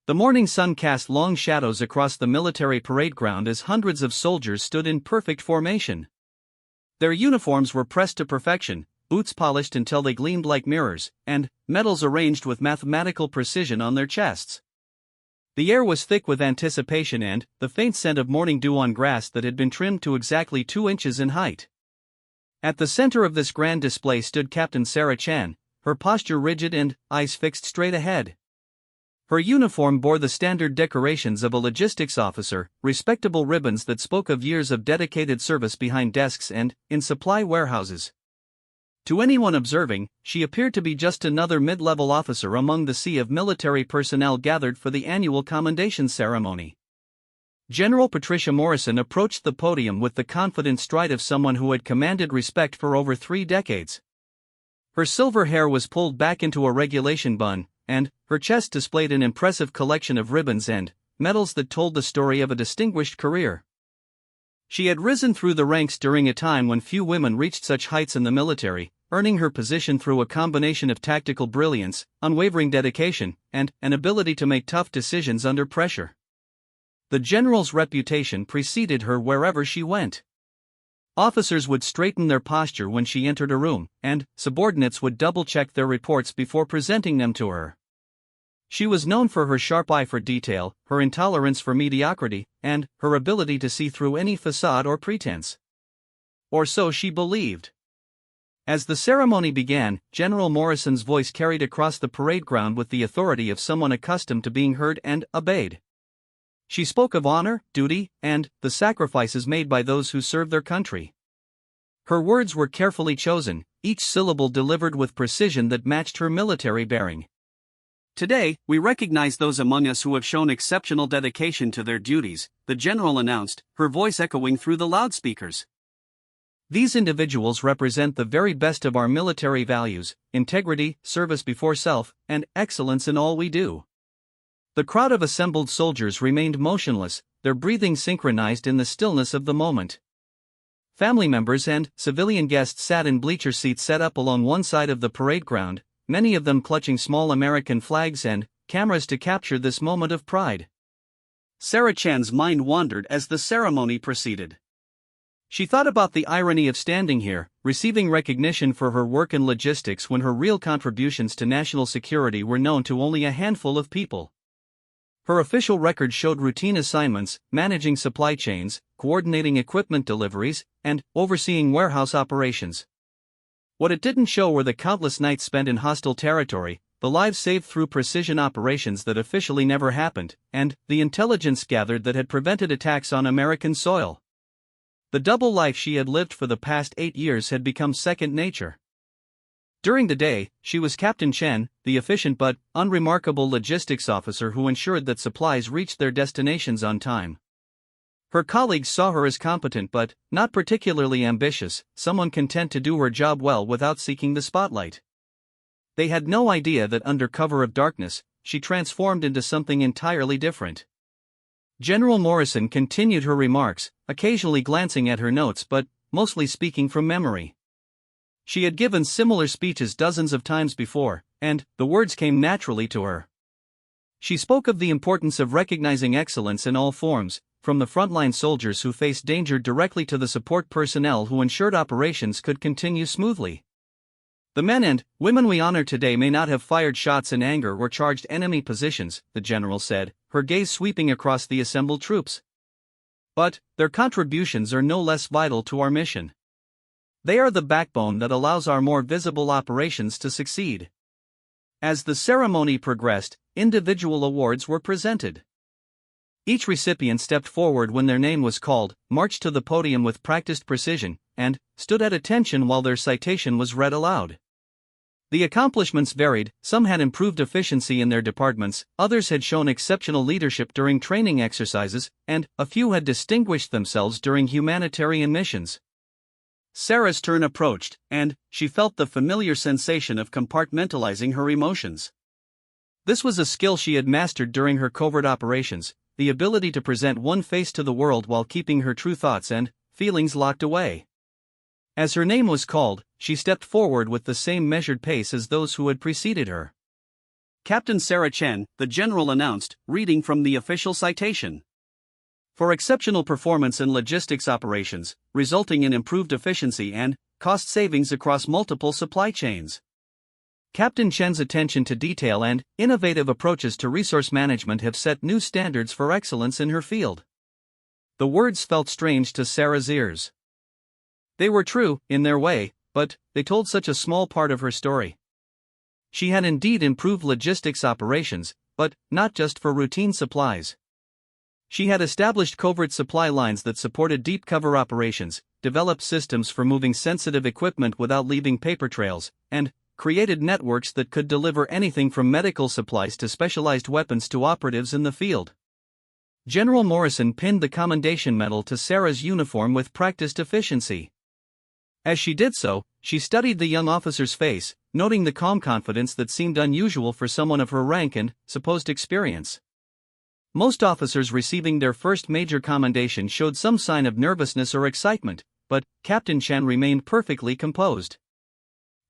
The morning sun cast long shadows across the military parade ground as hundreds of soldiers stood in perfect formation. Their uniforms were pressed to perfection, boots polished until they gleamed like mirrors, and medals arranged with mathematical precision on their chests. The air was thick with anticipation and the faint scent of morning dew on grass that had been trimmed to exactly 2 inches in height. At the center of this grand display stood Captain Sarah Chan, her posture rigid and eyes fixed straight ahead. Her uniform bore the standard decorations of a logistics officer, respectable ribbons that spoke of years of dedicated service behind desks and in supply warehouses. To anyone observing, she appeared to be just another mid-level officer among the sea of military personnel gathered for the annual commendation ceremony. General Patricia Morrison approached the podium with the confident stride of someone who had commanded respect for over 3 decades. Her silver hair was pulled back into a regulation bun, and her chest displayed an impressive collection of ribbons and medals that told the story of a distinguished career. She had risen through the ranks during a time when few women reached such heights in the military, earning her position through a combination of tactical brilliance, unwavering dedication, and an ability to make tough decisions under pressure. The general's reputation preceded her wherever she went. Officers would straighten their posture when she entered a room, and subordinates would double-check their reports before presenting them to her. She was known for her sharp eye for detail, her intolerance for mediocrity, and her ability to see through any facade or pretense. Or so she believed. As the ceremony began, General Morrison's voice carried across the parade ground with the authority of someone accustomed to being heard and obeyed. She spoke of honor, duty, and the sacrifices made by those who serve their country. Her words were carefully chosen, each syllable delivered with precision that matched her military bearing. Today, we recognize those among us who have shown exceptional dedication to their duties, the general announced, her voice echoing through the loudspeakers. These individuals represent the very best of our military values: integrity, service before self, and excellence in all we do. The crowd of assembled soldiers remained motionless, their breathing synchronized in the stillness of the moment. Family members and civilian guests sat in bleacher seats set up along one side of the parade ground, many of them clutching small American flags and cameras to capture this moment of pride. Sarah Chan's mind wandered as the ceremony proceeded. She thought about the irony of standing here, receiving recognition for her work in logistics when her real contributions to national security were known to only a handful of people. Her official record showed routine assignments, managing supply chains, coordinating equipment deliveries, and overseeing warehouse operations. What it didn't show were the countless nights spent in hostile territory, the lives saved through precision operations that officially never happened, and the intelligence gathered that had prevented attacks on American soil. The double life she had lived for the past 8 years had become second nature. During the day, she was Captain Chen, the efficient but unremarkable logistics officer who ensured that supplies reached their destinations on time. Her colleagues saw her as competent but not particularly ambitious, someone content to do her job well without seeking the spotlight. They had no idea that under cover of darkness, she transformed into something entirely different. General Morrison continued her remarks, occasionally glancing at her notes but mostly speaking from memory. She had given similar speeches dozens of times before, and the words came naturally to her. She spoke of the importance of recognizing excellence in all forms, from the frontline soldiers who faced danger directly to the support personnel who ensured operations could continue smoothly. The men and women we honor today may not have fired shots in anger or charged enemy positions, the general said, her gaze sweeping across the assembled troops. But their contributions are no less vital to our mission. They are the backbone that allows our more visible operations to succeed. As the ceremony progressed, individual awards were presented. Each recipient stepped forward when their name was called, marched to the podium with practiced precision, and stood at attention while their citation was read aloud. The accomplishments varied, some had improved efficiency in their departments, others had shown exceptional leadership during training exercises, and a few had distinguished themselves during humanitarian missions. Sarah's turn approached, and she felt the familiar sensation of compartmentalizing her emotions. This was a skill she had mastered during her covert operations, the ability to present one face to the world while keeping her true thoughts and feelings locked away. As her name was called, she stepped forward with the same measured pace as those who had preceded her. Captain Sarah Chen, the general announced, reading from the official citation. For exceptional performance in logistics operations, resulting in improved efficiency and cost savings across multiple supply chains. Captain Chen's attention to detail and innovative approaches to resource management have set new standards for excellence in her field. The words felt strange to Sarah's ears. They were true, in their way, but they told such a small part of her story. She had indeed improved logistics operations, but not just for routine supplies. She had established covert supply lines that supported deep cover operations, developed systems for moving sensitive equipment without leaving paper trails, and created networks that could deliver anything from medical supplies to specialized weapons to operatives in the field. General Morrison pinned the Commendation Medal to Sarah's uniform with practiced efficiency. As she did so, she studied the young officer's face, noting the calm confidence that seemed unusual for someone of her rank and supposed experience. Most officers receiving their first major commendation showed some sign of nervousness or excitement, but Captain Chen remained perfectly composed.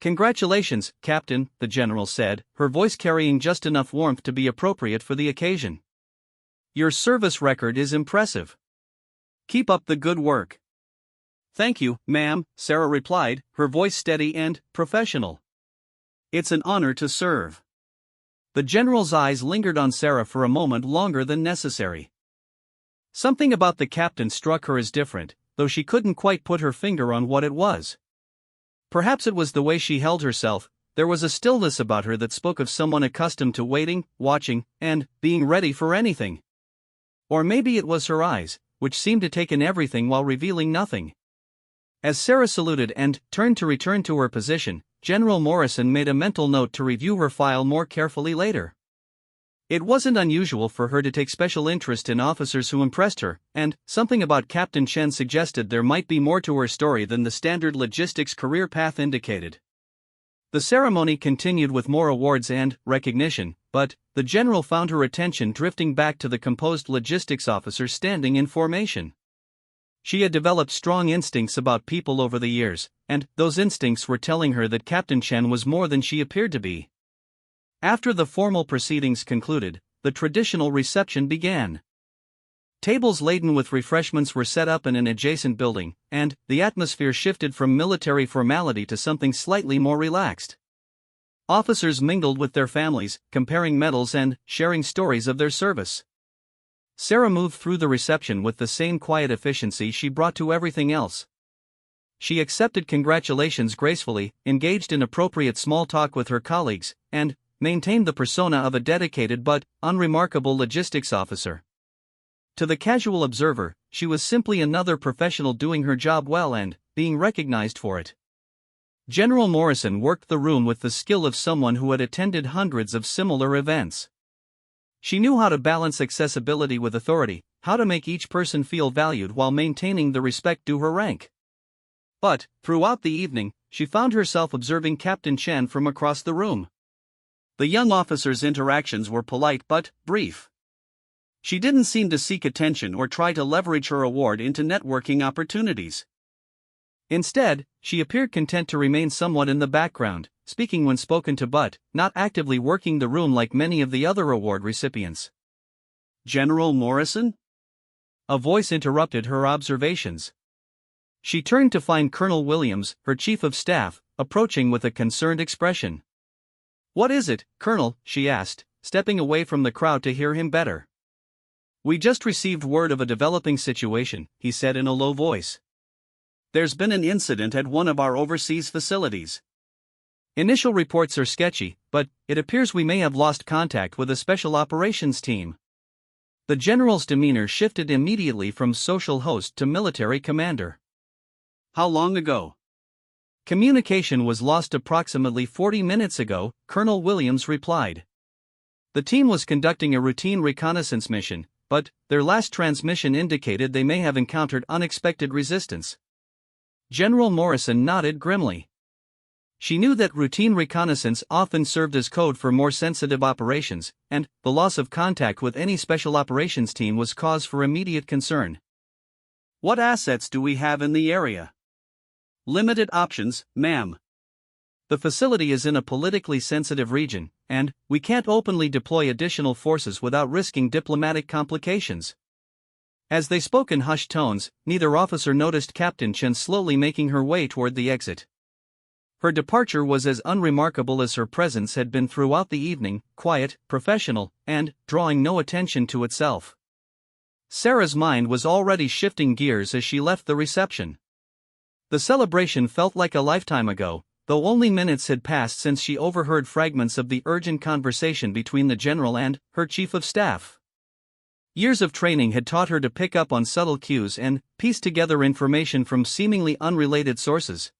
"Congratulations, Captain," the general said, her voice carrying just enough warmth to be appropriate for the occasion. "Your service record is impressive. Keep up the good work." "Thank you, ma'am," Sarah replied, her voice steady and professional. "It's an honor to serve." The general's eyes lingered on Sarah for a moment longer than necessary. Something about the captain struck her as different, though she couldn't quite put her finger on what it was. Perhaps it was the way she held herself. There was a stillness about her that spoke of someone accustomed to waiting, watching, and being ready for anything. Or maybe it was her eyes, which seemed to take in everything while revealing nothing. As Sarah saluted and turned to return to her position, General Morrison made a mental note to review her file more carefully later. It wasn't unusual for her to take special interest in officers who impressed her, and something about Captain Chen suggested there might be more to her story than the standard logistics career path indicated. The ceremony continued with more awards and recognition, but the general found her attention drifting back to the composed logistics officer standing in formation. She had developed strong instincts about people over the years, and those instincts were telling her that Captain Chen was more than she appeared to be. After the formal proceedings concluded, the traditional reception began. Tables laden with refreshments were set up in an adjacent building, and the atmosphere shifted from military formality to something slightly more relaxed. Officers mingled with their families, comparing medals and sharing stories of their service. Sarah moved through the reception with the same quiet efficiency she brought to everything else. She accepted congratulations gracefully, engaged in appropriate small talk with her colleagues, and maintained the persona of a dedicated but unremarkable logistics officer. To the casual observer, she was simply another professional doing her job well and being recognized for it. General Morrison worked the room with the skill of someone who had attended hundreds of similar events. She knew how to balance accessibility with authority, how to make each person feel valued while maintaining the respect due her rank. But, throughout the evening, she found herself observing Captain Chen from across the room. The young officer's interactions were polite but brief. She didn't seem to seek attention or try to leverage her award into networking opportunities. Instead, she appeared content to remain somewhat in the background, speaking when spoken to but not actively working the room like many of the other award recipients. "General Morrison?" A voice interrupted her observations. She turned to find Colonel Williams, her chief of staff, approaching with a concerned expression. "What is it, Colonel?" she asked, stepping away from the crowd to hear him better. "We just received word of a developing situation," he said in a low voice. "There's been an incident at one of our overseas facilities. Initial reports are sketchy, but it appears we may have lost contact with a special operations team." The general's demeanor shifted immediately from social host to military commander. "How long ago?" "Communication was lost approximately 40 minutes ago," Colonel Williams replied. "The team was conducting a routine reconnaissance mission, but their last transmission indicated they may have encountered unexpected resistance." General Morrison nodded grimly. She knew that routine reconnaissance often served as code for more sensitive operations, and the loss of contact with any special operations team was cause for immediate concern. "What assets do we have in the area?" "Limited options, ma'am." The facility is in a politically sensitive region, and we can't openly deploy additional forces without risking diplomatic complications. As they spoke in hushed tones, neither officer noticed Captain Chen slowly making her way toward the exit. Her departure was as unremarkable as her presence had been throughout the evening, quiet, professional, and drawing no attention to itself. Sarah's mind was already shifting gears as she left the reception. The celebration felt like a lifetime ago, though only minutes had passed since she overheard fragments of the urgent conversation between the general and her chief of staff. Years of training had taught her to pick up on subtle cues and piece together information from seemingly unrelated sources.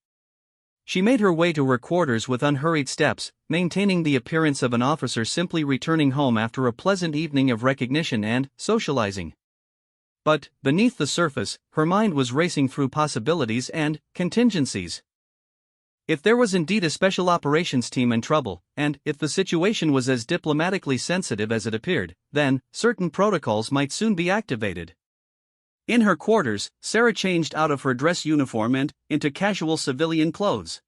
She made her way to her quarters with unhurried steps, maintaining the appearance of an officer simply returning home after a pleasant evening of recognition and socializing. But, beneath the surface, her mind was racing through possibilities and contingencies. If there was indeed a special operations team in trouble, and if the situation was as diplomatically sensitive as it appeared, then certain protocols might soon be activated. In her quarters, Sarah changed out of her dress uniform and into casual civilian clothes.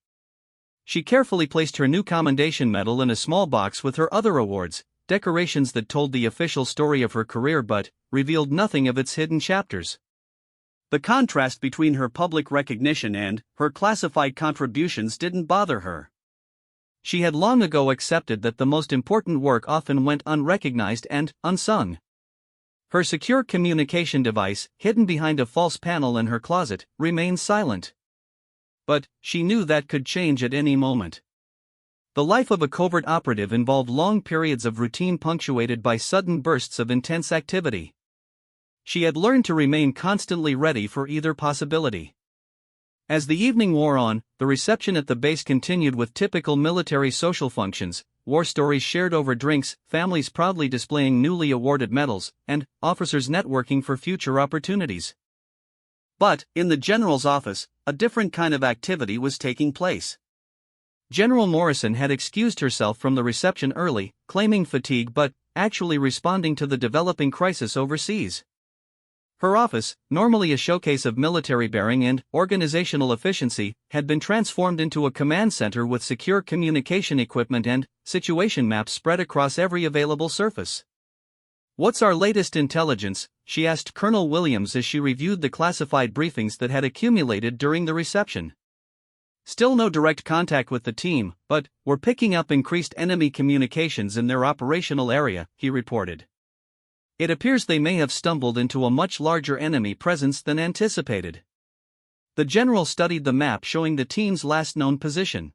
She carefully placed her new commendation medal in a small box with her other awards, decorations that told the official story of her career but revealed nothing of its hidden chapters. The contrast between her public recognition and her classified contributions didn't bother her. She had long ago accepted that the most important work often went unrecognized and unsung. Her secure communication device, hidden behind a false panel in her closet, remained silent. But she knew that could change at any moment. The life of a covert operative involved long periods of routine punctuated by sudden bursts of intense activity. She had learned to remain constantly ready for either possibility. As the evening wore on, the reception at the base continued with typical military social functions, war stories shared over drinks, families proudly displaying newly awarded medals, and officers networking for future opportunities. But, in the general's office, a different kind of activity was taking place. General Morrison had excused herself from the reception early, claiming fatigue but actually responding to the developing crisis overseas. Her office, normally a showcase of military bearing and organizational efficiency, had been transformed into a command center with secure communication equipment and situation maps spread across every available surface. "What's our latest intelligence?" she asked Colonel Williams as she reviewed the classified briefings that had accumulated during the reception. "Still no direct contact with the team, but we're picking up increased enemy communications in their operational area," he reported. "It appears they may have stumbled into a much larger enemy presence than anticipated." The general studied the map showing the team's last known position.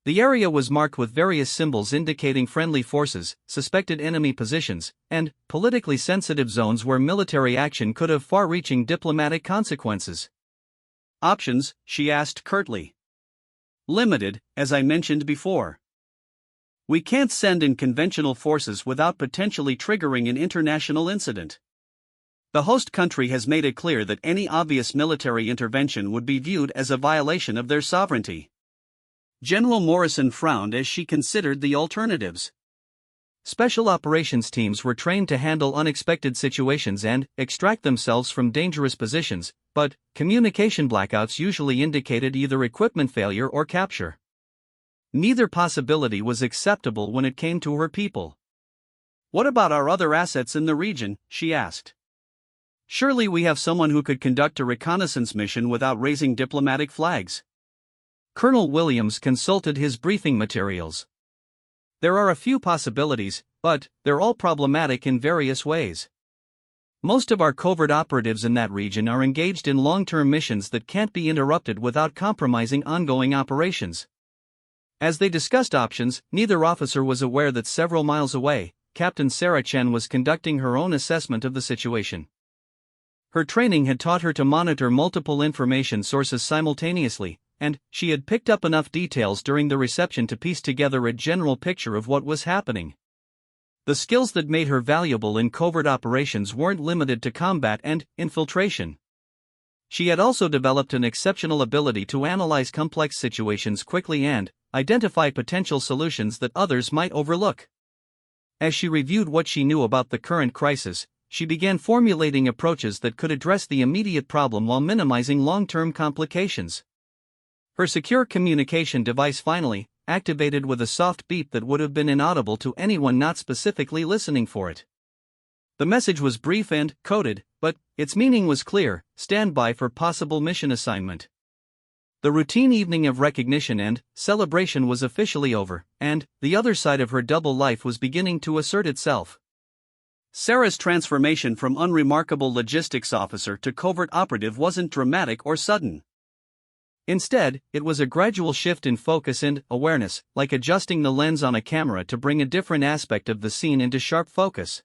The area was marked with various symbols indicating friendly forces, suspected enemy positions, and politically sensitive zones where military action could have far-reaching diplomatic consequences. "Options?" she asked curtly. "Limited, as I mentioned before. We can't send in conventional forces without potentially triggering an international incident. The host country has made it clear that any obvious military intervention would be viewed as a violation of their sovereignty." General Morrison frowned as she considered the alternatives. Special operations teams were trained to handle unexpected situations and extract themselves from dangerous positions, but communication blackouts usually indicated either equipment failure or capture. Neither possibility was acceptable when it came to her people. "What about our other assets in the region?" she asked. "Surely we have someone who could conduct a reconnaissance mission without raising diplomatic flags." Colonel Williams consulted his briefing materials. "There are a few possibilities, but they're all problematic in various ways. Most of our covert operatives in that region are engaged in long-term missions that can't be interrupted without compromising ongoing operations." As they discussed options, neither officer was aware that several miles away, Captain Sarah Chen was conducting her own assessment of the situation. Her training had taught her to monitor multiple information sources simultaneously, and she had picked up enough details during the reception to piece together a general picture of what was happening. The skills that made her valuable in covert operations weren't limited to combat and infiltration. She had also developed an exceptional ability to analyze complex situations quickly and identify potential solutions that others might overlook. As she reviewed what she knew about the current crisis, she began formulating approaches that could address the immediate problem while minimizing long-term complications. Her secure communication device finally activated with a soft beep that would have been inaudible to anyone not specifically listening for it. The message was brief and coded, but its meaning was clear: stand by for possible mission assignment. The routine evening of recognition and celebration was officially over, and the other side of her double life was beginning to assert itself. Sarah's transformation from unremarkable logistics officer to covert operative wasn't dramatic or sudden. Instead, it was a gradual shift in focus and awareness, like adjusting the lens on a camera to bring a different aspect of the scene into sharp focus.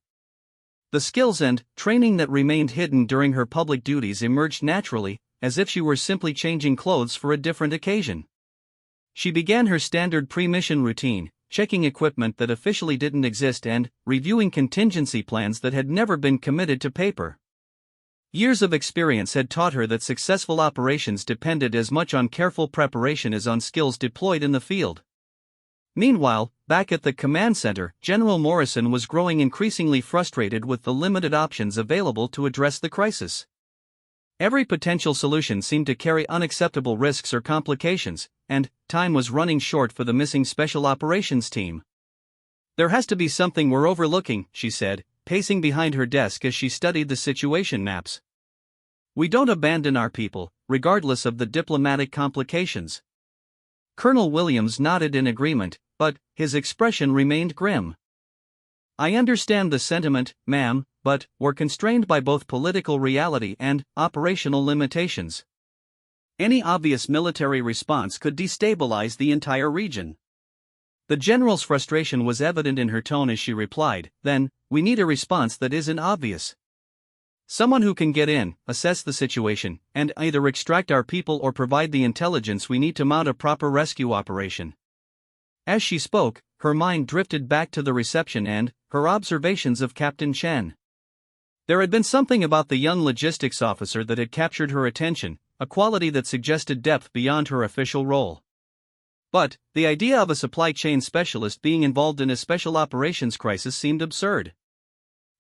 The skills and training that remained hidden during her public duties emerged naturally, as if she were simply changing clothes for a different occasion. She began her standard pre-mission routine, checking equipment that officially didn't exist and reviewing contingency plans that had never been committed to paper. Years of experience had taught her that successful operations depended as much on careful preparation as on skills deployed in the field. Meanwhile, back at the command center, General Morrison was growing increasingly frustrated with the limited options available to address the crisis. Every potential solution seemed to carry unacceptable risks or complications, and time was running short for the missing special operations team. "There has to be something we're overlooking," she said, pacing behind her desk as she studied the situation maps. "We don't abandon our people, regardless of the diplomatic complications." Colonel Williams nodded in agreement, but his expression remained grim. "I understand the sentiment, ma'am, but we're constrained by both political reality and operational limitations. Any obvious military response could destabilize the entire region." The general's frustration was evident in her tone as she replied, "Then, we need a response that isn't obvious. Someone who can get in, assess the situation, and either extract our people or provide the intelligence we need to mount a proper rescue operation." As she spoke, her mind drifted back to the reception and her observations of Captain Chen. There had been something about the young logistics officer that had captured her attention, a quality that suggested depth beyond her official role. But the idea of a supply chain specialist being involved in a special operations crisis seemed absurd.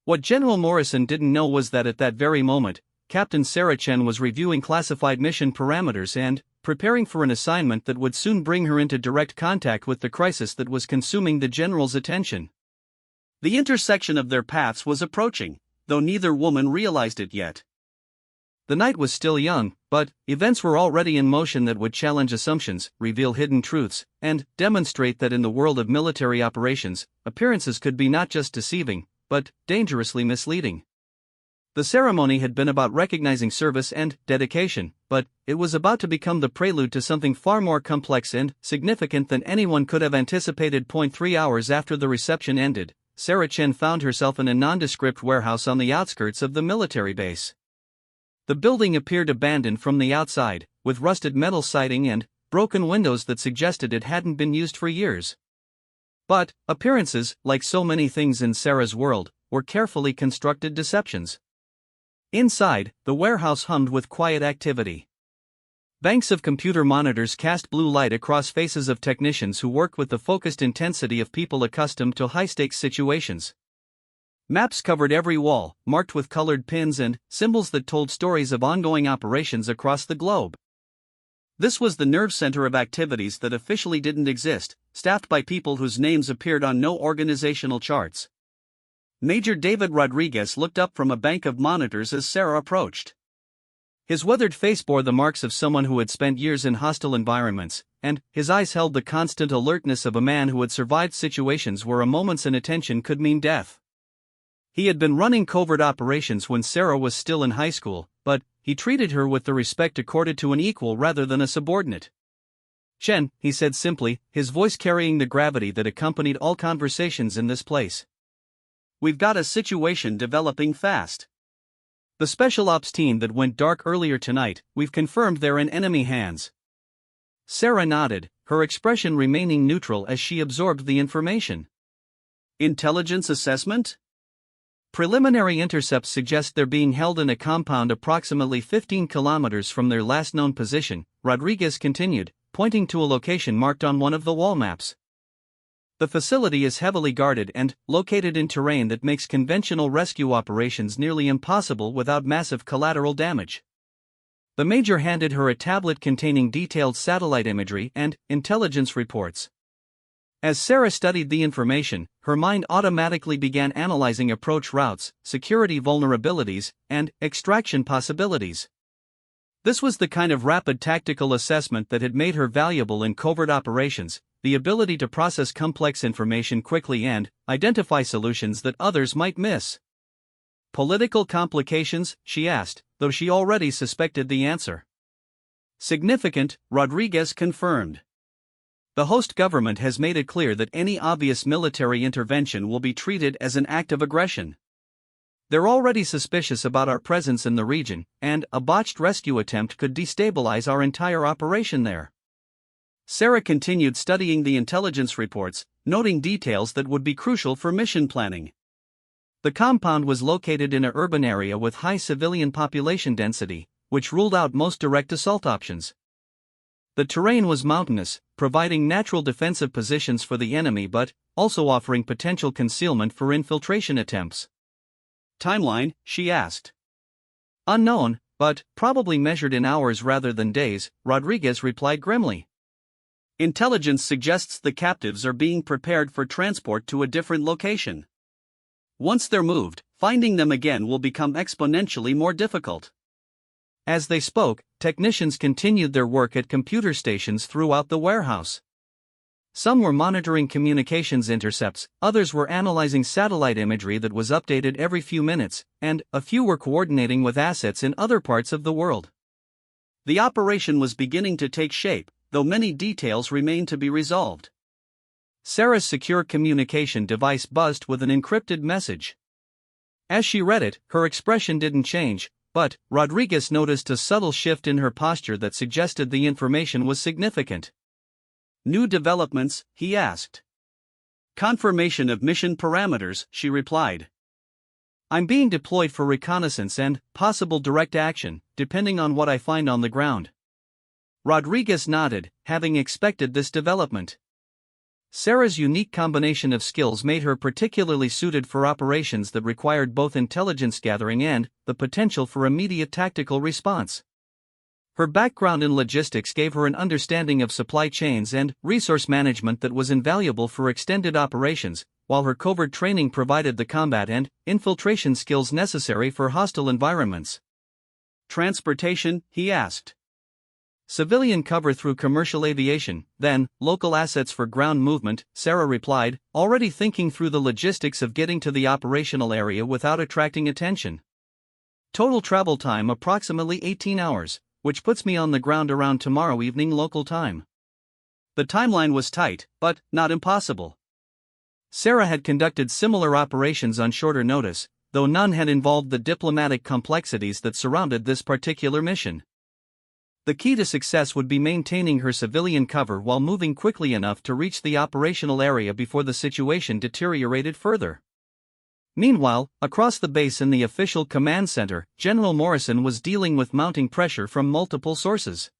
What General Morrison didn't know was that at that very moment, Captain Sarah Chen was reviewing classified mission parameters and preparing for an assignment that would soon bring her into direct contact with the crisis that was consuming the general's attention. The intersection of their paths was approaching, though neither woman realized it yet. The night was still young, but events were already in motion that would challenge assumptions, reveal hidden truths, and demonstrate that in the world of military operations, appearances could be not just deceiving, but dangerously misleading. The ceremony had been about recognizing service and dedication, but it was about to become the prelude to something far more complex and significant than anyone could have anticipated. 3 hours after the reception ended, Sarah Chen found herself in a nondescript warehouse on the outskirts of the military base. The building appeared abandoned from the outside, with rusted metal siding and broken windows that suggested it hadn't been used for years. But appearances, like so many things in Sarah's world, were carefully constructed deceptions. Inside, the warehouse hummed with quiet activity. Banks of computer monitors cast blue light across faces of technicians who worked with the focused intensity of people accustomed to high-stakes situations. Maps covered every wall, marked with colored pins and symbols that told stories of ongoing operations across the globe. This was the nerve center of activities that officially didn't exist, staffed by people whose names appeared on no organizational charts. Major David Rodriguez looked up from a bank of monitors as Sarah approached. His weathered face bore the marks of someone who had spent years in hostile environments, and his eyes held the constant alertness of a man who had survived situations where a moment's inattention could mean death. He had been running covert operations when Sarah was still in high school, but he treated her with the respect accorded to an equal rather than a subordinate. "Chen," he said simply, his voice carrying the gravity that accompanied all conversations in this place. "We've got a situation developing fast. The special ops team that went dark earlier tonight, we've confirmed they're in enemy hands." Sarah nodded, her expression remaining neutral as she absorbed the information. "Intelligence assessment? Preliminary intercepts suggest they're being held in a compound approximately 15 kilometers from their last known position," Rodriguez continued, pointing to a location marked on one of the wall maps. "The facility is heavily guarded and located in terrain that makes conventional rescue operations nearly impossible without massive collateral damage. The major handed her a tablet containing detailed satellite imagery and intelligence reports. As Sarah studied the information, her mind automatically began analyzing approach routes, security vulnerabilities, and extraction possibilities. This was the kind of rapid tactical assessment that had made her valuable in covert operations, the ability to process complex information quickly and identify solutions that others might miss. Political complications, she asked, though she already suspected the answer. Significant, Rodriguez confirmed. The host government has made it clear that any obvious military intervention will be treated as an act of aggression. They're already suspicious about our presence in the region, and a botched rescue attempt could destabilize our entire operation there. Sarah continued studying the intelligence reports, noting details that would be crucial for mission planning. The compound was located in an urban area with high civilian population density, which ruled out most direct assault options. The terrain was mountainous, providing natural defensive positions for the enemy but also offering potential concealment for infiltration attempts. Timeline, she asked. Unknown, but probably measured in hours rather than days, Rodriguez replied grimly. Intelligence suggests the captives are being prepared for transport to a different location. Once they're moved, finding them again will become exponentially more difficult. As they spoke, technicians continued their work at computer stations throughout the warehouse. Some were monitoring communications intercepts, others were analyzing satellite imagery that was updated every few minutes, and a few were coordinating with assets in other parts of the world. The operation was beginning to take shape, though many details remained to be resolved. Sarah's secure communication device buzzed with an encrypted message. As she read it, her expression didn't change, but Rodriguez noticed a subtle shift in her posture that suggested the information was significant. New developments, he asked. Confirmation of mission parameters, she replied. I'm being deployed for reconnaissance and possible direct action, depending on what I find on the ground. Rodriguez nodded, having expected this development. Sarah's unique combination of skills made her particularly suited for operations that required both intelligence gathering and the potential for immediate tactical response. Her background in logistics gave her an understanding of supply chains and resource management that was invaluable for extended operations, while her covert training provided the combat and infiltration skills necessary for hostile environments. Transportation, he asked. Civilian cover through commercial aviation, then local assets for ground movement, Sarah replied, already thinking through the logistics of getting to the operational area without attracting attention. Total travel time approximately 18 hours, which puts me on the ground around tomorrow evening local time. The timeline was tight, but not impossible. Sarah had conducted similar operations on shorter notice, though none had involved the diplomatic complexities that surrounded this particular mission. The key to success would be maintaining her civilian cover while moving quickly enough to reach the operational area before the situation deteriorated further. Meanwhile, across the base in the official command center, General Morrison was dealing with mounting pressure from multiple sources.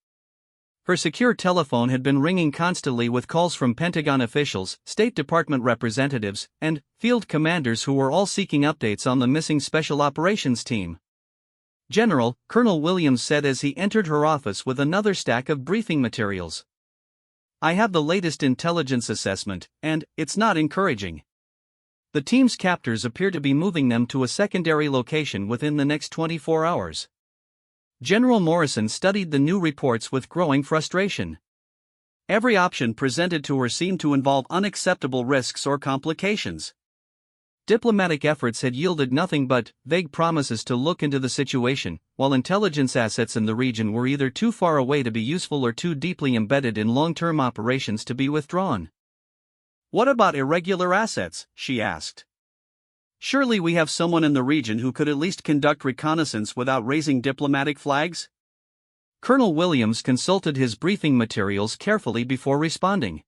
Her secure telephone had been ringing constantly with calls from Pentagon officials, State Department representatives, and field commanders who were all seeking updates on the missing Special Operations team. General, Colonel Williams said as he entered her office with another stack of briefing materials. I have the latest intelligence assessment, and it's not encouraging. The team's captors appear to be moving them to a secondary location within the next 24 hours. General Morrison studied the new reports with growing frustration. Every option presented to her seemed to involve unacceptable risks or complications. Diplomatic efforts had yielded nothing but vague promises to look into the situation, while intelligence assets in the region were either too far away to be useful or too deeply embedded in long-term operations to be withdrawn. What about irregular assets? She asked. Surely we have someone in the region who could at least conduct reconnaissance without raising diplomatic flags? Colonel Williams consulted his briefing materials carefully before responding.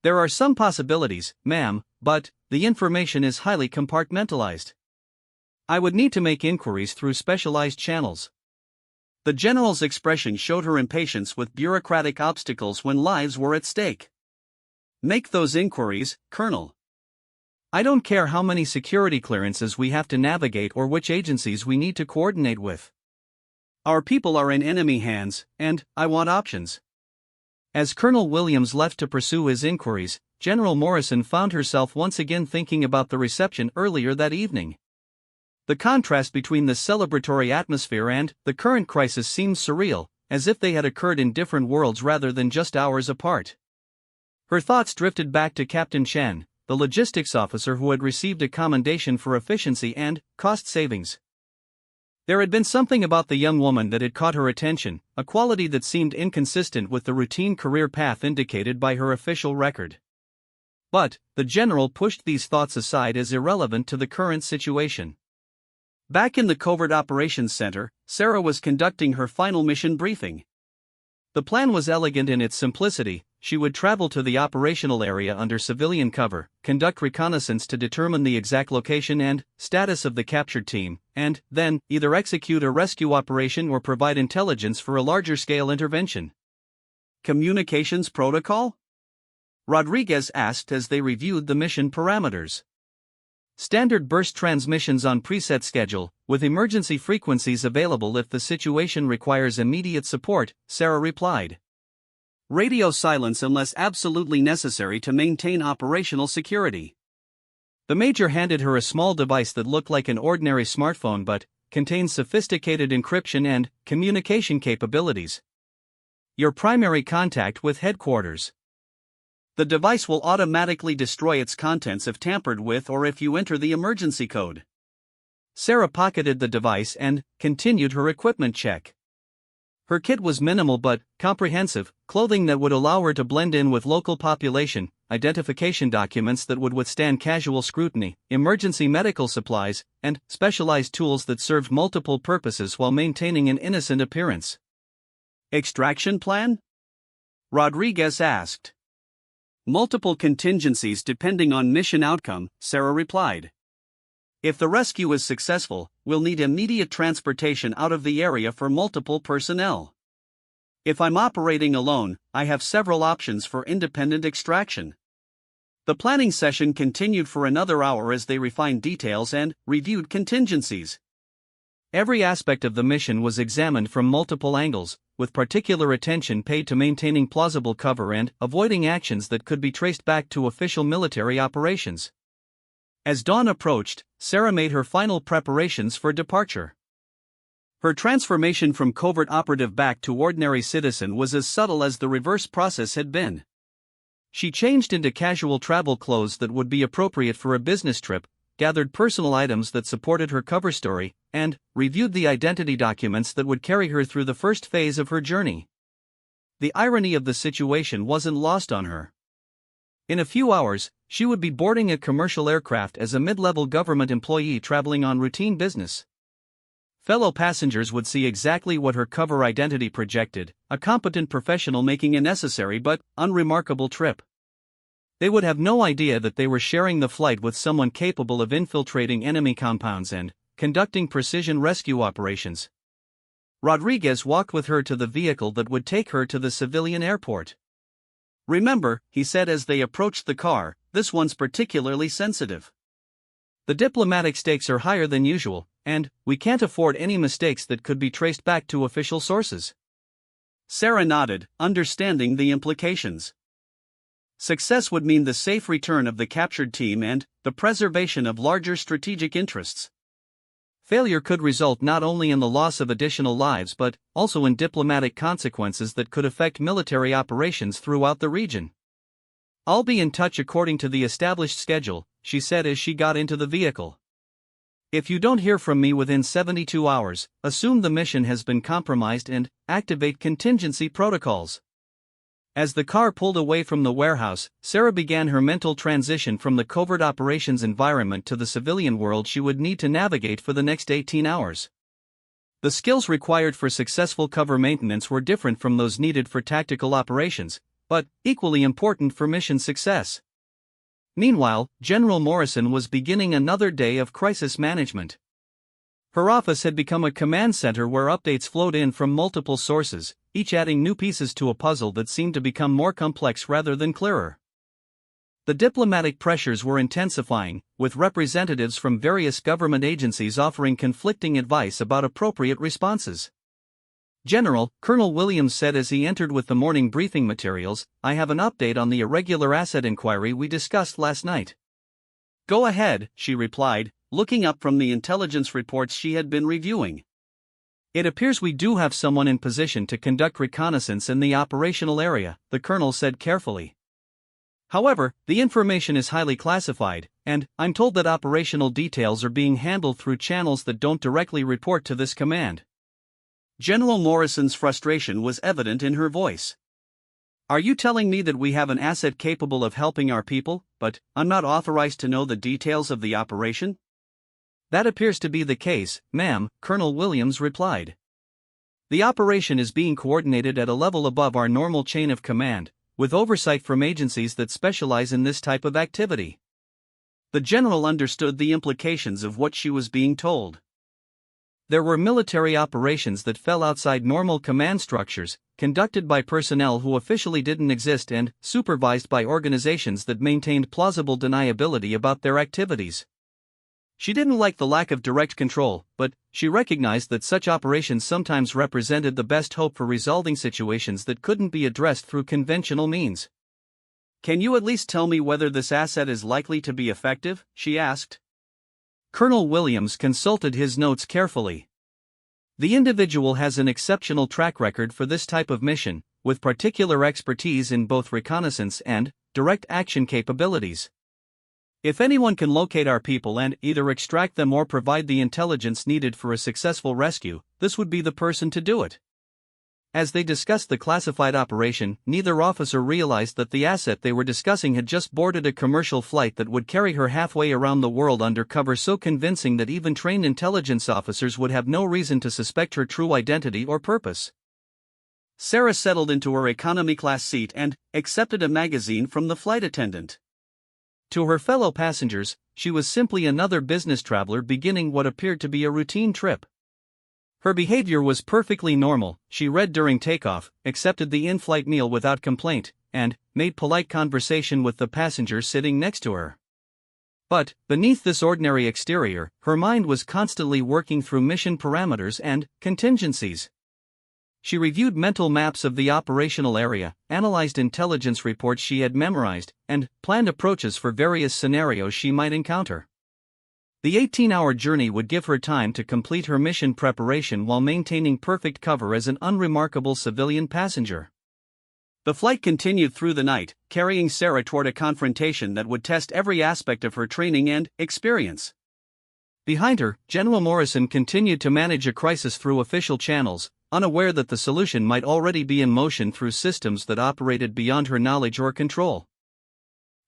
There are some possibilities, ma'am, but the information is highly compartmentalized. I would need to make inquiries through specialized channels. The general's expression showed her impatience with bureaucratic obstacles when lives were at stake. Make those inquiries, Colonel. I don't care how many security clearances we have to navigate or which agencies we need to coordinate with. Our people are in enemy hands, and I want options. As Colonel Williams left to pursue his inquiries, General Morrison found herself once again thinking about the reception earlier that evening. The contrast between the celebratory atmosphere and the current crisis seemed surreal, as if they had occurred in different worlds rather than just hours apart. Her thoughts drifted back to Captain Chen, the logistics officer who had received a commendation for efficiency and cost savings. There had been something about the young woman that had caught her attention, a quality that seemed inconsistent with the routine career path indicated by her official record. But the general pushed these thoughts aside as irrelevant to the current situation. Back in the Covert Operations Center, Sarah was conducting her final mission briefing. The plan was elegant in its simplicity. She would travel to the operational area under civilian cover, conduct reconnaissance to determine the exact location and status of the captured team, and then either execute a rescue operation or provide intelligence for a larger-scale intervention. Communications protocol? Rodriguez asked as they reviewed the mission parameters. Standard burst transmissions on preset schedule, with emergency frequencies available if the situation requires immediate support, Sarah replied. Radio silence unless absolutely necessary to maintain operational security. The Major handed her a small device that looked like an ordinary smartphone but contained sophisticated encryption and communication capabilities. Your primary contact with headquarters. The device will automatically destroy its contents if tampered with or if you enter the emergency code. Sarah pocketed the device and continued her equipment check. Her kit was minimal but comprehensive: clothing that would allow her to blend in with local population, identification documents that would withstand casual scrutiny, emergency medical supplies, and specialized tools that served multiple purposes while maintaining an innocent appearance. Extraction plan? Rodriguez asked. Multiple contingencies depending on mission outcome, Sarah replied. If the rescue is successful, we'll need immediate transportation out of the area for multiple personnel. If I'm operating alone, I have several options for independent extraction. The planning session continued for another hour as they refined details and reviewed contingencies. Every aspect of the mission was examined from multiple angles, with particular attention paid to maintaining plausible cover and avoiding actions that could be traced back to official military operations. As dawn approached, Sarah made her final preparations for departure. Her transformation from covert operative back to ordinary citizen was as subtle as the reverse process had been. She changed into casual travel clothes that would be appropriate for a business trip, gathered personal items that supported her cover story, and reviewed the identity documents that would carry her through the first phase of her journey. The irony of the situation wasn't lost on her. In a few hours, she would be boarding a commercial aircraft as a mid-level government employee traveling on routine business. Fellow passengers would see exactly what her cover identity projected: a competent professional making a necessary but unremarkable trip. They would have no idea that they were sharing the flight with someone capable of infiltrating enemy compounds and conducting precision rescue operations. Rodriguez walked with her to the vehicle that would take her to the civilian airport. "Remember," he said as they approached the car, "this one's particularly sensitive. The diplomatic stakes are higher than usual, and we can't afford any mistakes that could be traced back to official sources." Sarah nodded, understanding the implications. Success would mean the safe return of the captured team and the preservation of larger strategic interests. Failure could result not only in the loss of additional lives but also in diplomatic consequences that could affect military operations throughout the region. "I'll be in touch according to the established schedule," she said as she got into the vehicle. "If you don't hear from me within 72 hours, assume the mission has been compromised and activate contingency protocols." As the car pulled away from the warehouse, Sarah began her mental transition from the covert operations environment to the civilian world she would need to navigate for the next 18 hours. The skills required for successful cover maintenance were different from those needed for tactical operations, but equally important for mission success. Meanwhile, General Morrison was beginning another day of crisis management. Her office had become a command center where updates flowed in from multiple sources, each adding new pieces to a puzzle that seemed to become more complex rather than clearer. The diplomatic pressures were intensifying, with representatives from various government agencies offering conflicting advice about appropriate responses. "General," Colonel Williams said as he entered with the morning briefing materials, "I have an update on the irregular asset inquiry we discussed last night." "Go ahead," she replied, looking up from the intelligence reports she had been reviewing. "It appears we do have someone in position to conduct reconnaissance in the operational area," the colonel said carefully. "However, the information is highly classified, and I'm told that operational details are being handled through channels that don't directly report to this command." General Morrison's frustration was evident in her voice. "Are you telling me that we have an asset capable of helping our people, but I'm not authorized to know the details of the operation?" "That appears to be the case, ma'am," Colonel Williams replied. "The operation is being coordinated at a level above our normal chain of command, with oversight from agencies that specialize in this type of activity." The general understood the implications of what she was being told. There were military operations that fell outside normal command structures, conducted by personnel who officially didn't exist and supervised by organizations that maintained plausible deniability about their activities. She didn't like the lack of direct control, but she recognized that such operations sometimes represented the best hope for resolving situations that couldn't be addressed through conventional means. "Can you at least tell me whether this asset is likely to be effective?" she asked. Colonel Williams consulted his notes carefully. "The individual has an exceptional track record for this type of mission, with particular expertise in both reconnaissance and direct action capabilities. If anyone can locate our people and either extract them or provide the intelligence needed for a successful rescue, this would be the person to do it." As they discussed the classified operation, neither officer realized that the asset they were discussing had just boarded a commercial flight that would carry her halfway around the world under cover so convincing that even trained intelligence officers would have no reason to suspect her true identity or purpose. Sarah settled into her economy class seat and accepted a magazine from the flight attendant. To her fellow passengers, she was simply another business traveler beginning what appeared to be a routine trip. Her behavior was perfectly normal. She read during takeoff, accepted the in-flight meal without complaint, and made polite conversation with the passenger sitting next to her. But, beneath this ordinary exterior, her mind was constantly working through mission parameters and contingencies. She reviewed mental maps of the operational area, analyzed intelligence reports she had memorized, and planned approaches for various scenarios she might encounter. The 18-hour journey would give her time to complete her mission preparation while maintaining perfect cover as an unremarkable civilian passenger. The flight continued through the night, carrying Sarah toward a confrontation that would test every aspect of her training and experience. Behind her, General Morrison continued to manage a crisis through official channels, unaware that the solution might already be in motion through systems that operated beyond her knowledge or control.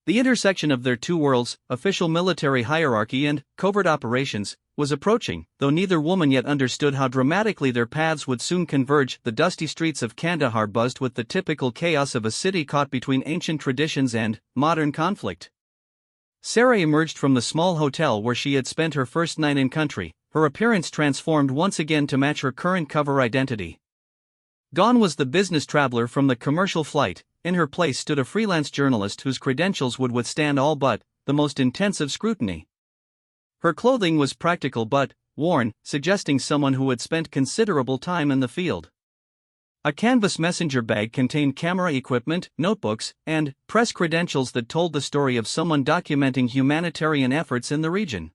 The intersection of their two worlds, official military hierarchy and covert operations, was approaching, though neither woman yet understood how dramatically their paths would soon converge. The dusty streets of Kandahar buzzed with the typical chaos of a city caught between ancient traditions and modern conflict. Sarah emerged from the small hotel where she had spent her first night in country, her appearance transformed once again to match her current cover identity. Gone was the business traveler from the commercial flight. In her place stood a freelance journalist whose credentials would withstand all but the most intensive scrutiny. Her clothing was practical but worn, suggesting someone who had spent considerable time in the field. A canvas messenger bag contained camera equipment, notebooks, and press credentials that told the story of someone documenting humanitarian efforts in the region.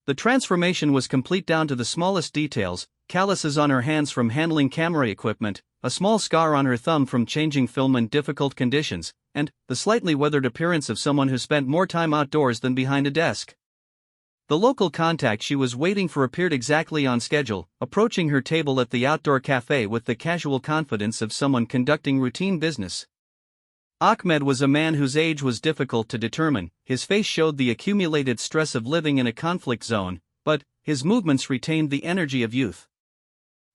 The transformation was complete down to the smallest details: calluses on her hands from handling camera equipment, a small scar on her thumb from changing film in difficult conditions, and the slightly weathered appearance of someone who spent more time outdoors than behind a desk. The local contact she was waiting for appeared exactly on schedule, approaching her table at the outdoor cafe with the casual confidence of someone conducting routine business. Ahmed was a man whose age was difficult to determine. His face showed the accumulated stress of living in a conflict zone, but his movements retained the energy of youth.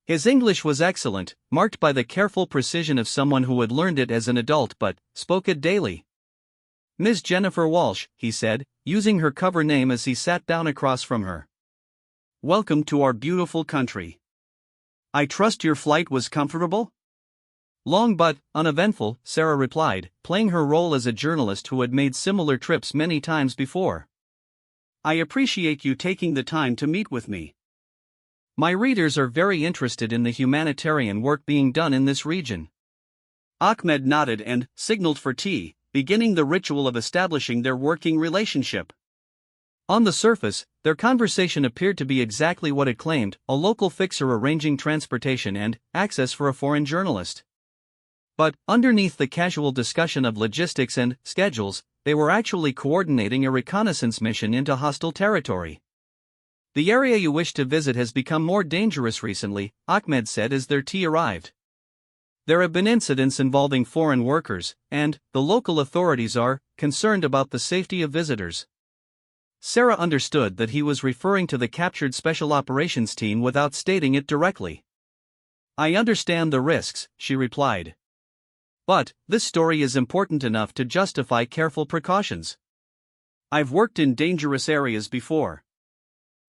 His English was excellent, marked by the careful precision of someone who had learned it as an adult but spoke it daily. "Ms. Jennifer Walsh," he said, using her cover name as he sat down across from her. "Welcome to our beautiful country. I trust your flight was comfortable?" "Long but uneventful," Sarah replied, playing her role as a journalist who had made similar trips many times before. "I appreciate you taking the time to meet with me." My readers are very interested in the humanitarian work being done in this region. Ahmed nodded and signaled for tea, beginning the ritual of establishing their working relationship. On the surface, their conversation appeared to be exactly what it claimed, a local fixer arranging transportation and access for a foreign journalist. But, underneath the casual discussion of logistics and schedules, they were actually coordinating a reconnaissance mission into hostile territory. The area you wish to visit has become more dangerous recently, Ahmed said as their tea arrived. There have been incidents involving foreign workers, and the local authorities are concerned about the safety of visitors. Sarah understood that he was referring to the captured Special Operations Team without stating it directly. I understand the risks, she replied. But, this story is important enough to justify careful precautions. I've worked in dangerous areas before.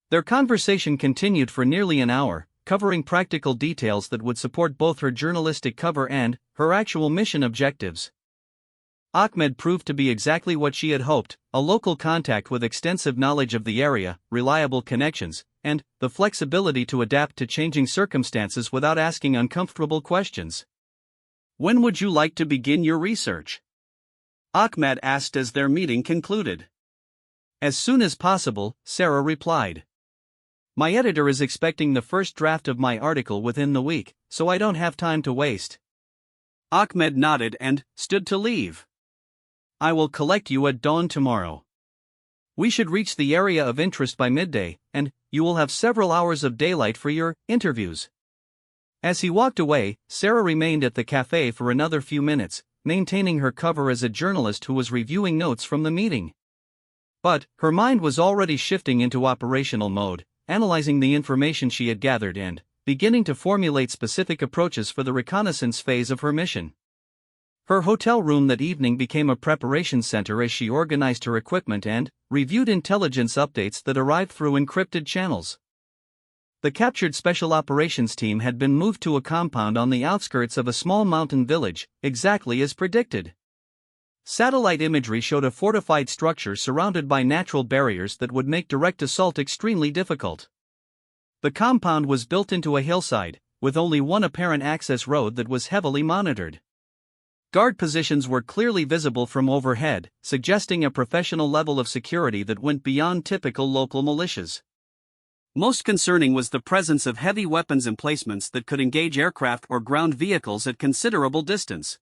Their conversation continued for nearly an hour, covering practical details that would support both her journalistic cover and her actual mission objectives. Ahmed proved to be exactly what she had hoped, a local contact with extensive knowledge of the area, reliable connections, and the flexibility to adapt to changing circumstances without asking uncomfortable questions. When would you like to begin your research? Ahmed asked as their meeting concluded. As soon as possible, Sarah replied. My editor is expecting the first draft of my article within the week, so I don't have time to waste. Ahmed nodded and stood to leave. I will collect you at dawn tomorrow. We should reach the area of interest by midday, and you will have several hours of daylight for your interviews. As he walked away, Sarah remained at the cafe for another few minutes, maintaining her cover as a journalist who was reviewing notes from the meeting. But her mind was already shifting into operational mode, analyzing the information she had gathered and beginning to formulate specific approaches for the reconnaissance phase of her mission. Her hotel room that evening became a preparation center as she organized her equipment and reviewed intelligence updates that arrived through encrypted channels. The captured Special Operations Team had been moved to a compound on the outskirts of a small mountain village, exactly as predicted. Satellite imagery showed a fortified structure surrounded by natural barriers that would make direct assault extremely difficult. The compound was built into a hillside, with only one apparent access road that was heavily monitored. Guard positions were clearly visible from overhead, suggesting a professional level of security that went beyond typical local militias. Most concerning was the presence of heavy weapons emplacements that could engage aircraft or ground vehicles at considerable distance.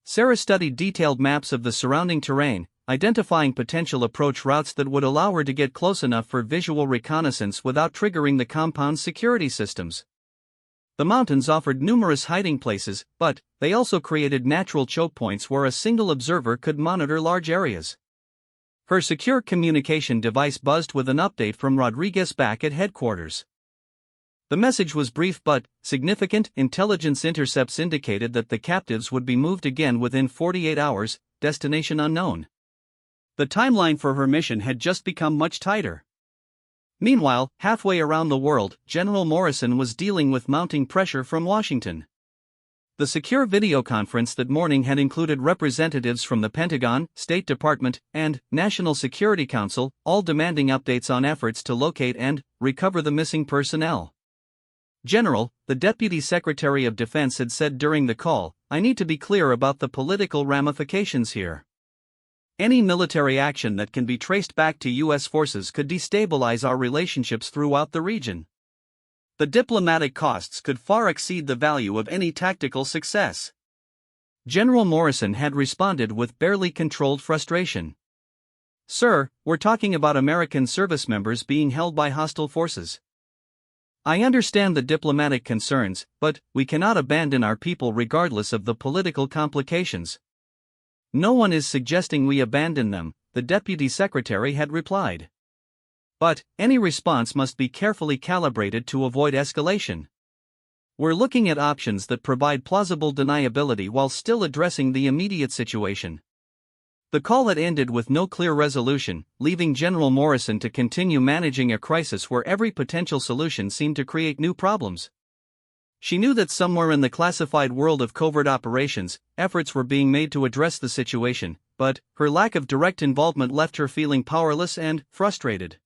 Sarah studied detailed maps of the surrounding terrain, identifying potential approach routes that would allow her to get close enough for visual reconnaissance without triggering the compound's security systems. The mountains offered numerous hiding places, but they also created natural choke points where a single observer could monitor large areas. Her secure communication device buzzed with an update from Rodriguez back at headquarters. The message was brief but significant. Intelligence intercepts indicated that the captives would be moved again within 48 hours, destination unknown. The timeline for her mission had just become much tighter. Meanwhile, halfway around the world, General Morrison was dealing with mounting pressure from Washington. The secure video conference that morning had included representatives from the Pentagon, State Department, and National Security Council, all demanding updates on efforts to locate and recover the missing personnel. General, the Deputy Secretary of Defense had said during the call, I need to be clear about the political ramifications here. Any military action that can be traced back to U.S. forces could destabilize our relationships throughout the region. The diplomatic costs could far exceed the value of any tactical success. General Morrison had responded with barely controlled frustration. Sir, we're talking about American service members being held by hostile forces. I understand the diplomatic concerns, but we cannot abandon our people regardless of the political complications. No one is suggesting we abandon them, the Deputy Secretary had replied. But any response must be carefully calibrated to avoid escalation. We're looking at options that provide plausible deniability while still addressing the immediate situation. The call had ended with no clear resolution, leaving General Morrison to continue managing a crisis where every potential solution seemed to create new problems. She knew that somewhere in the classified world of covert operations, efforts were being made to address the situation, but her lack of direct involvement left her feeling powerless and frustrated.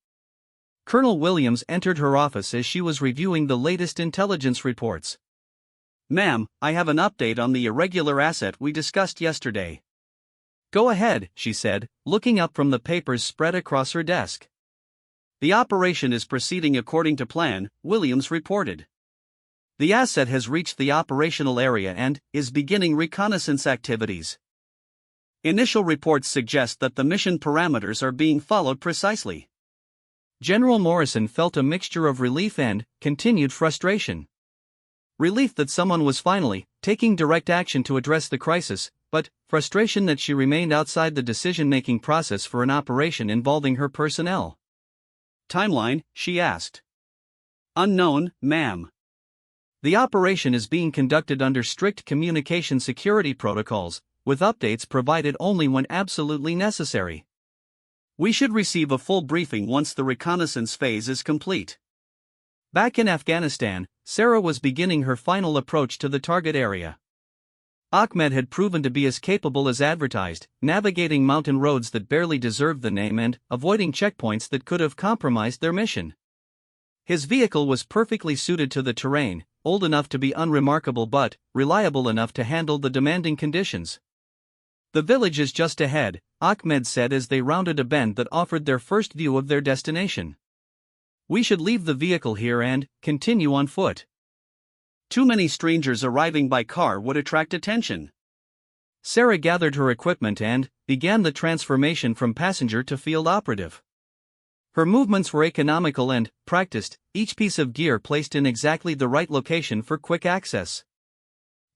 Colonel Williams entered her office as she was reviewing the latest intelligence reports. "Ma'am, I have an update on the irregular asset we discussed yesterday." "Go ahead," she said, looking up from the papers spread across her desk. "The operation is proceeding according to plan," Williams reported. "The asset has reached the operational area and is beginning reconnaissance activities. Initial reports suggest that the mission parameters are being followed precisely." General Morrison felt a mixture of relief and continued frustration. Relief that someone was finally taking direct action to address the crisis, but frustration that she remained outside the decision-making process for an operation involving her personnel. "Timeline?" she asked. "Unknown, ma'am. The operation is being conducted under strict communication security protocols, with updates provided only when absolutely necessary. We should receive a full briefing once the reconnaissance phase is complete." Back in Afghanistan, Sarah was beginning her final approach to the target area. Ahmed had proven to be as capable as advertised, navigating mountain roads that barely deserved the name and avoiding checkpoints that could have compromised their mission. His vehicle was perfectly suited to the terrain, old enough to be unremarkable but reliable enough to handle the demanding conditions. "The village is just ahead," Ahmed said as they rounded a bend that offered their first view of their destination. "We should leave the vehicle here and continue on foot. Too many strangers arriving by car would attract attention." Sarah gathered her equipment and began the transformation from passenger to field operative. Her movements were economical and practiced, each piece of gear placed in exactly the right location for quick access.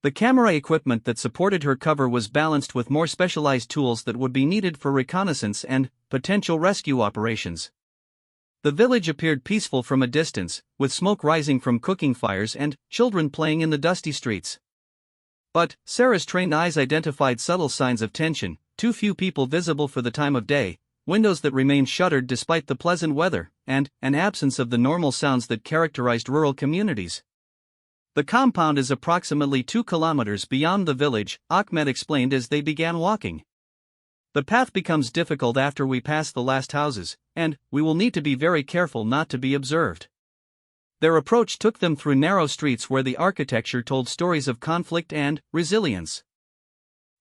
The camera equipment that supported her cover was balanced with more specialized tools that would be needed for reconnaissance and potential rescue operations. The village appeared peaceful from a distance, with smoke rising from cooking fires and children playing in the dusty streets. But Sarah's trained eyes identified subtle signs of tension: too few people visible for the time of day, windows that remained shuttered despite the pleasant weather, and an absence of the normal sounds that characterized rural communities. "The compound is approximately 2 kilometers beyond the village," Ahmed explained as they began walking. "The path becomes difficult after we pass the last houses, and we will need to be very careful not to be observed." Their approach took them through narrow streets where the architecture told stories of conflict and resilience.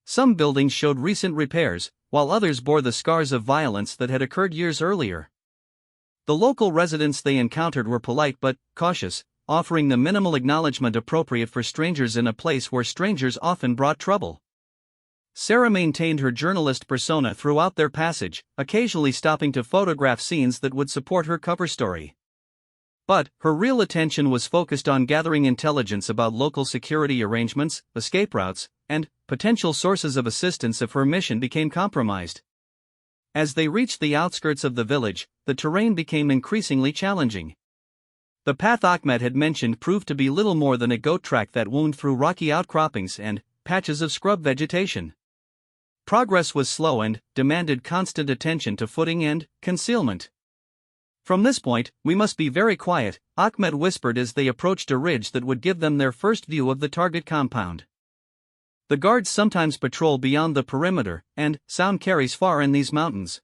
Some buildings showed recent repairs, while others bore the scars of violence that had occurred years earlier. The local residents they encountered were polite but cautious, offering the minimal acknowledgement appropriate for strangers in a place where strangers often brought trouble. Sarah maintained her journalist persona throughout their passage, occasionally stopping to photograph scenes that would support her cover story. But her real attention was focused on gathering intelligence about local security arrangements, escape routes, and potential sources of assistance if her mission became compromised. As they reached the outskirts of the village, the terrain became increasingly challenging. The path Ahmed had mentioned proved to be little more than a goat track that wound through rocky outcroppings and patches of scrub vegetation. Progress was slow and demanded constant attention to footing and concealment. "From this point, we must be very quiet," Ahmed whispered as they approached a ridge that would give them their first view of the target compound. "The guards sometimes patrol beyond the perimeter, and sound carries far in these mountains."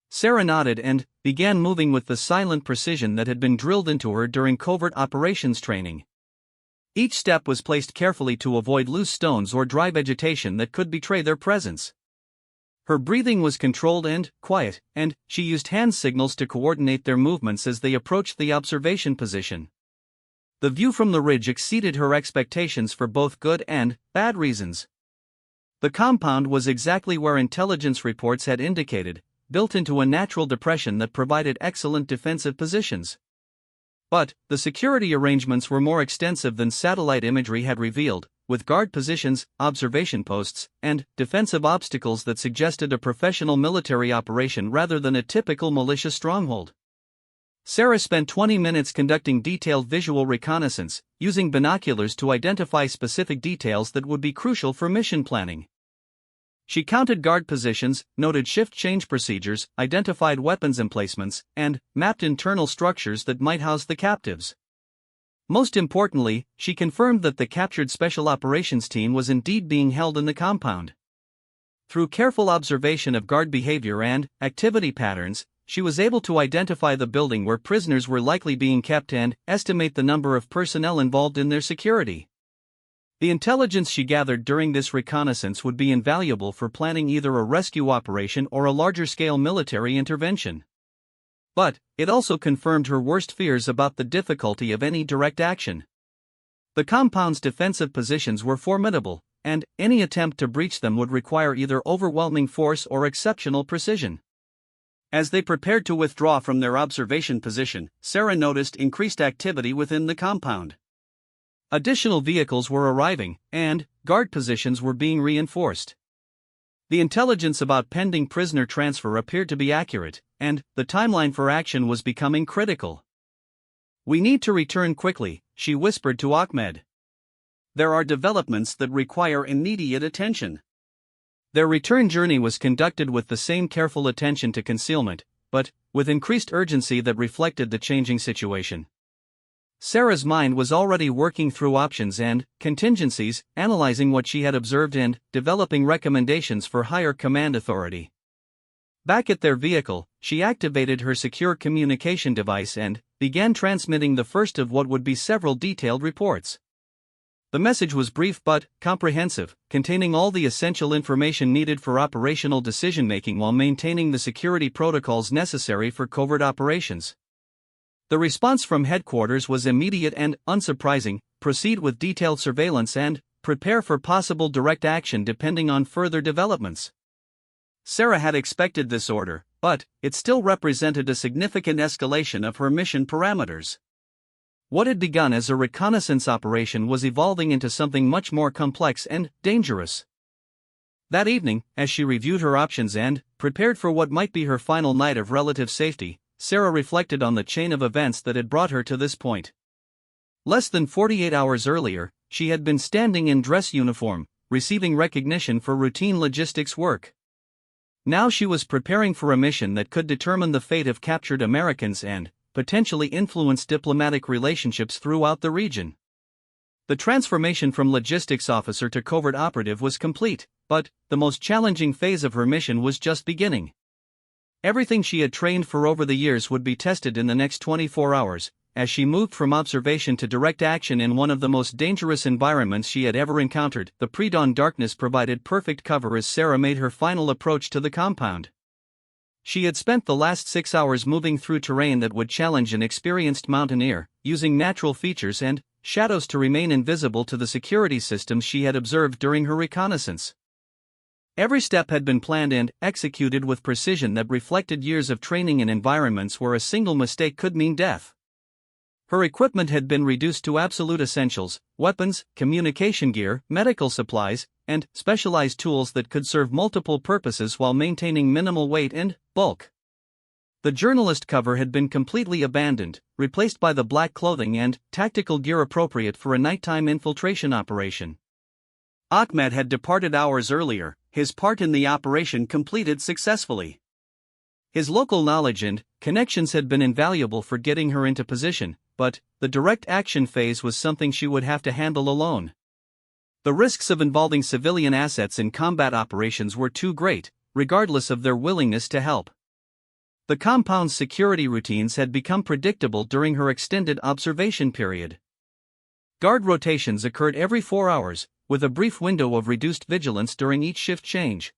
Sarah nodded and began moving with the silent precision that had been drilled into her during covert operations training. Each step was placed carefully to avoid loose stones or dry vegetation that could betray their presence. Her breathing was controlled and quiet, and she used hand signals to coordinate their movements as they approached the observation position. The view from the ridge exceeded her expectations for both good and bad reasons. The compound was exactly where intelligence reports had indicated, built into a natural depression that provided excellent defensive positions. But the security arrangements were more extensive than satellite imagery had revealed, with guard positions, observation posts, and defensive obstacles that suggested a professional military operation rather than a typical militia stronghold. Sarah spent 20 minutes conducting detailed visual reconnaissance, using binoculars to identify specific details that would be crucial for mission planning. She counted guard positions, noted shift change procedures, identified weapons emplacements, and mapped internal structures that might house the captives. Most importantly, she confirmed that the captured Special Operations Team was indeed being held in the compound. Through careful observation of guard behavior and activity patterns, she was able to identify the building where prisoners were likely being kept and estimate the number of personnel involved in their security. The intelligence she gathered during this reconnaissance would be invaluable for planning either a rescue operation or a larger-scale military intervention. But it also confirmed her worst fears about the difficulty of any direct action. The compound's defensive positions were formidable, and any attempt to breach them would require either overwhelming force or exceptional precision. As they prepared to withdraw from their observation position, Sarah noticed increased activity within the compound. Additional vehicles were arriving, and guard positions were being reinforced. The intelligence about pending prisoner transfer appeared to be accurate, and the timeline for action was becoming critical. "We need to return quickly," she whispered to Ahmed. "There are developments that require immediate attention." Their return journey was conducted with the same careful attention to concealment, but with increased urgency that reflected the changing situation. Sarah's mind was already working through options and contingencies, analyzing what she had observed and developing recommendations for higher command authority. Back at their vehicle, she activated her secure communication device and began transmitting the first of what would be several detailed reports. The message was brief but comprehensive, containing all the essential information needed for operational decision-making while maintaining the security protocols necessary for covert operations. The response from headquarters was immediate and unsurprising: proceed with detailed surveillance and prepare for possible direct action depending on further developments. Sarah had expected this order, but it still represented a significant escalation of her mission parameters. What had begun as a reconnaissance operation was evolving into something much more complex and dangerous. That evening, as she reviewed her options and prepared for what might be her final night of relative safety, Sarah reflected on the chain of events that had brought her to this point. Less than 48 hours earlier, she had been standing in dress uniform, receiving recognition for routine logistics work. Now she was preparing for a mission that could determine the fate of captured Americans and potentially influence diplomatic relationships throughout the region. The transformation from logistics officer to covert operative was complete, but the most challenging phase of her mission was just beginning. Everything she had trained for over the years would be tested in the next 24 hours, as she moved from observation to direct action in one of the most dangerous environments she had ever encountered. The pre-dawn darkness provided perfect cover as Sarah made her final approach to the compound. She had spent the last 6 hours moving through terrain that would challenge an experienced mountaineer, using natural features and shadows to remain invisible to the security systems she had observed during her reconnaissance. Every step had been planned and executed with precision that reflected years of training in environments where a single mistake could mean death. Her equipment had been reduced to absolute essentials: weapons, communication gear, medical supplies, and specialized tools that could serve multiple purposes while maintaining minimal weight and bulk. The journalist cover had been completely abandoned, replaced by the black clothing and tactical gear appropriate for a nighttime infiltration operation. Ahmed had departed hours earlier, his part in the operation completed successfully. His local knowledge and connections had been invaluable for getting her into position, but the direct action phase was something she would have to handle alone. The risks of involving civilian assets in combat operations were too great, regardless of their willingness to help. The compound's security routines had become predictable during her extended observation period. Guard rotations occurred every 4 hours, with a brief window of reduced vigilance during each shift change.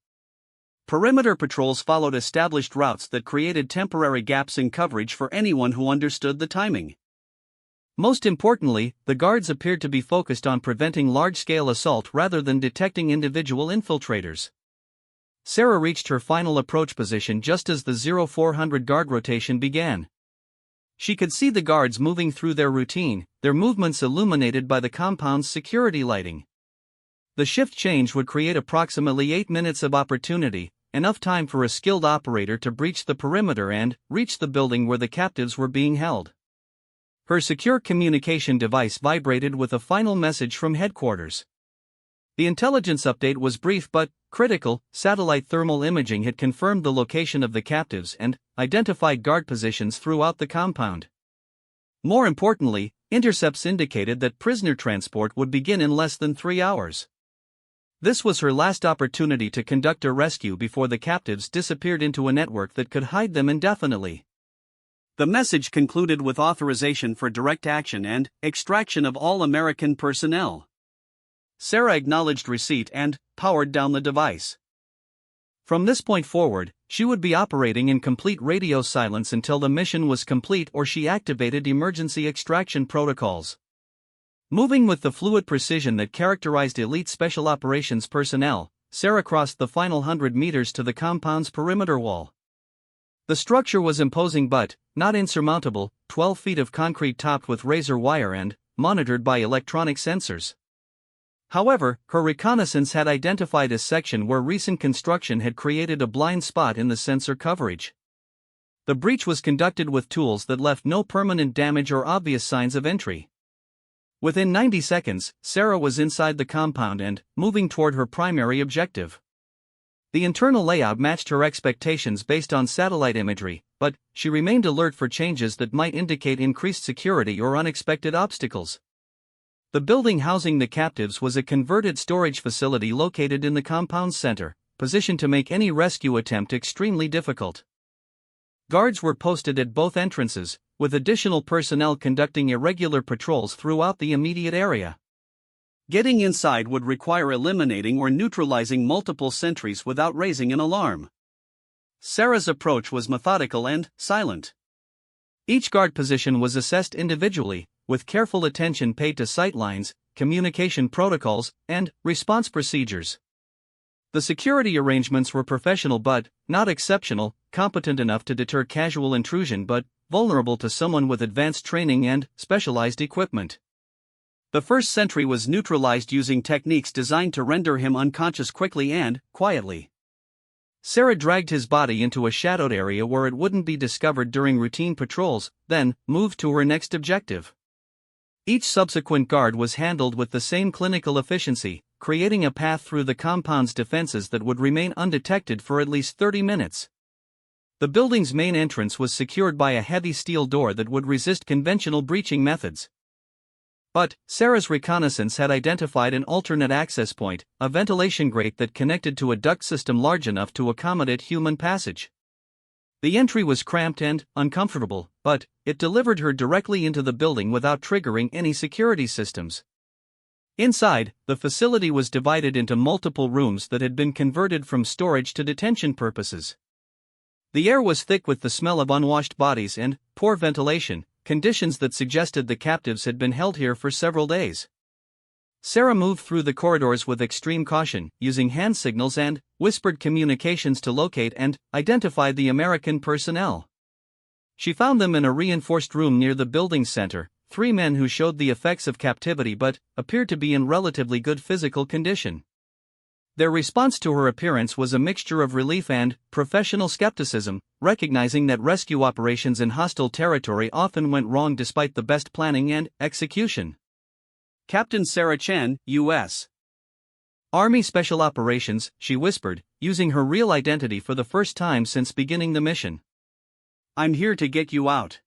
Perimeter patrols followed established routes that created temporary gaps in coverage for anyone who understood the timing. Most importantly, the guards appeared to be focused on preventing large-scale assault rather than detecting individual infiltrators. Sarah reached her final approach position just as the 0400 guard rotation began. She could see the guards moving through their routine, their movements illuminated by the compound's security lighting. The shift change would create approximately 8 minutes of opportunity, enough time for a skilled operator to breach the perimeter and reach the building where the captives were being held. Her secure communication device vibrated with a final message from headquarters. The intelligence update was brief but critical. Satellite thermal imaging had confirmed the location of the captives and identified guard positions throughout the compound. More importantly, intercepts indicated that prisoner transport would begin in less than 3 hours. This was her last opportunity to conduct a rescue before the captives disappeared into a network that could hide them indefinitely. The message concluded with authorization for direct action and extraction of all American personnel. Sarah acknowledged receipt and powered down the device. From this point forward, she would be operating in complete radio silence until the mission was complete or she activated emergency extraction protocols. Moving with the fluid precision that characterized elite special operations personnel, Sarah crossed the final 100 meters to the compound's perimeter wall. The structure was imposing but not insurmountable, 12 feet of concrete topped with razor wire and monitored by electronic sensors. However, her reconnaissance had identified a section where recent construction had created a blind spot in the sensor coverage. The breach was conducted with tools that left no permanent damage or obvious signs of entry. Within 90 seconds, Sarah was inside the compound and moving toward her primary objective. The internal layout matched her expectations based on satellite imagery, but she remained alert for changes that might indicate increased security or unexpected obstacles. The building housing the captives was a converted storage facility located in the compound's center, positioned to make any rescue attempt extremely difficult. Guards were posted at both entrances, with additional personnel conducting irregular patrols throughout the immediate area. Getting inside would require eliminating or neutralizing multiple sentries without raising an alarm. Sarah's approach was methodical and silent. Each guard position was assessed individually, with careful attention paid to sightlines, communication protocols, and response procedures. The security arrangements were professional but not exceptional, competent enough to deter casual intrusion but vulnerable to someone with advanced training and specialized equipment. The first sentry was neutralized using techniques designed to render him unconscious quickly and quietly. Sarah dragged his body into a shadowed area where it wouldn't be discovered during routine patrols, then moved to her next objective. Each subsequent guard was handled with the same clinical efficiency, creating a path through the compound's defenses that would remain undetected for at least 30 minutes. The building's main entrance was secured by a heavy steel door that would resist conventional breaching methods. But Sarah's reconnaissance had identified an alternate access point, a ventilation grate that connected to a duct system large enough to accommodate human passage. The entry was cramped and uncomfortable, but it delivered her directly into the building without triggering any security systems. Inside, the facility was divided into multiple rooms that had been converted from storage to detention purposes. The air was thick with the smell of unwashed bodies and poor ventilation, conditions that suggested the captives had been held here for several days. Sarah moved through the corridors with extreme caution, using hand signals and whispered communications to locate and identify the American personnel. She found them in a reinforced room near the building's center, 3 men who showed the effects of captivity but appeared to be in relatively good physical condition. Their response to her appearance was a mixture of relief and professional skepticism, recognizing that rescue operations in hostile territory often went wrong despite the best planning and execution. Captain Sarah Chen, U.S. Army Special Operations, she whispered, using her real identity for the first time since beginning the mission. I'm here to get you out.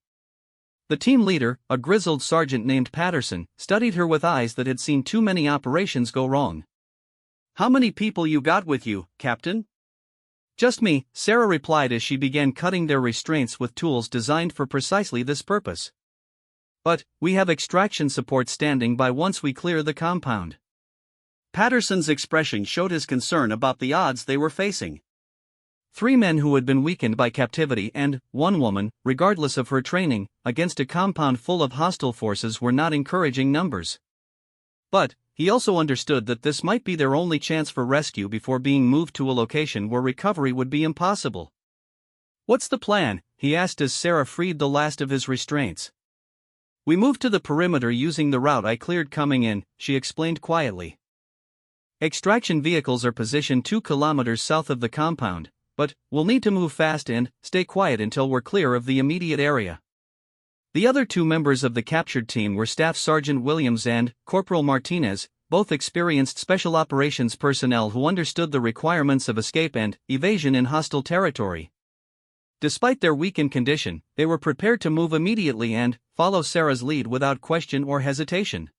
The team leader, a grizzled sergeant named Patterson, studied her with eyes that had seen too many operations go wrong. How many people you got with you, Captain? Just me, Sarah replied as she began cutting their restraints with tools designed for precisely this purpose. But we have extraction support standing by once we clear the compound. Patterson's expression showed his concern about the odds they were facing. 3 men who had been weakened by captivity and 1 woman, regardless of her training, against a compound full of hostile forces were not encouraging numbers. But he also understood that this might be their only chance for rescue before being moved to a location where recovery would be impossible. What's the plan? He asked as Sarah freed the last of his restraints. We moved to the perimeter using the route I cleared coming in, she explained quietly. Extraction vehicles are positioned 2 kilometers south of the compound, but we'll need to move fast and stay quiet until we're clear of the immediate area. The other 2 members of the captured team were Staff Sergeant Williams and Corporal Martinez, both experienced special operations personnel who understood the requirements of escape and evasion in hostile territory. Despite their weakened condition, they were prepared to move immediately and follow Sarah's lead without question or hesitation.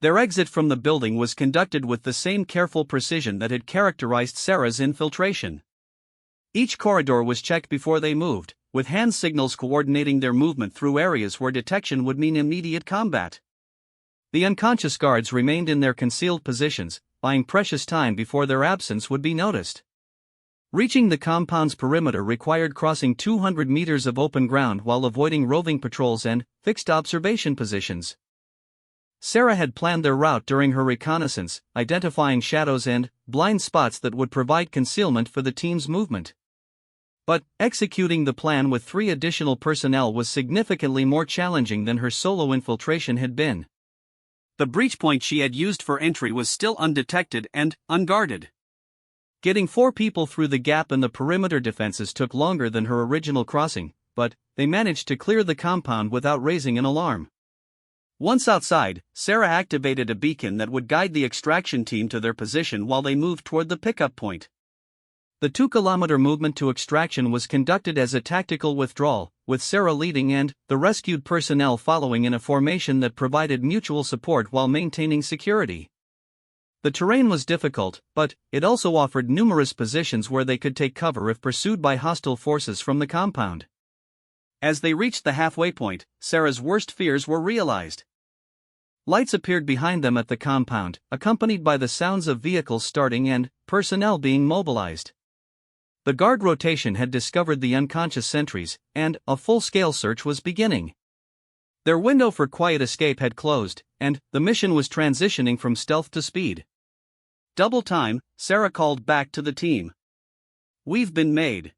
Their exit from the building was conducted with the same careful precision that had characterized Sarah's infiltration. Each corridor was checked before they moved, with hand signals coordinating their movement through areas where detection would mean immediate combat. The unconscious guards remained in their concealed positions, buying precious time before their absence would be noticed. Reaching the compound's perimeter required crossing 200 meters of open ground while avoiding roving patrols and fixed observation positions. Sarah had planned their route during her reconnaissance, identifying shadows and blind spots that would provide concealment for the team's movement. But executing the plan with 3 additional personnel was significantly more challenging than her solo infiltration had been. The breach point she had used for entry was still undetected and unguarded. Getting 4 people through the gap in the perimeter defenses took longer than her original crossing, but they managed to clear the compound without raising an alarm. Once outside, Sarah activated a beacon that would guide the extraction team to their position while they moved toward the pickup point. The 2-kilometer movement to extraction was conducted as a tactical withdrawal, with Sarah leading and the rescued personnel following in a formation that provided mutual support while maintaining security. The terrain was difficult, but it also offered numerous positions where they could take cover if pursued by hostile forces from the compound. As they reached the halfway point, Sarah's worst fears were realized. Lights appeared behind them at the compound, accompanied by the sounds of vehicles starting and personnel being mobilized. The guard rotation had discovered the unconscious sentries, and a full-scale search was beginning. Their window for quiet escape had closed, and the mission was transitioning from stealth to speed. Double time, Sarah called back to the team. "We've been made."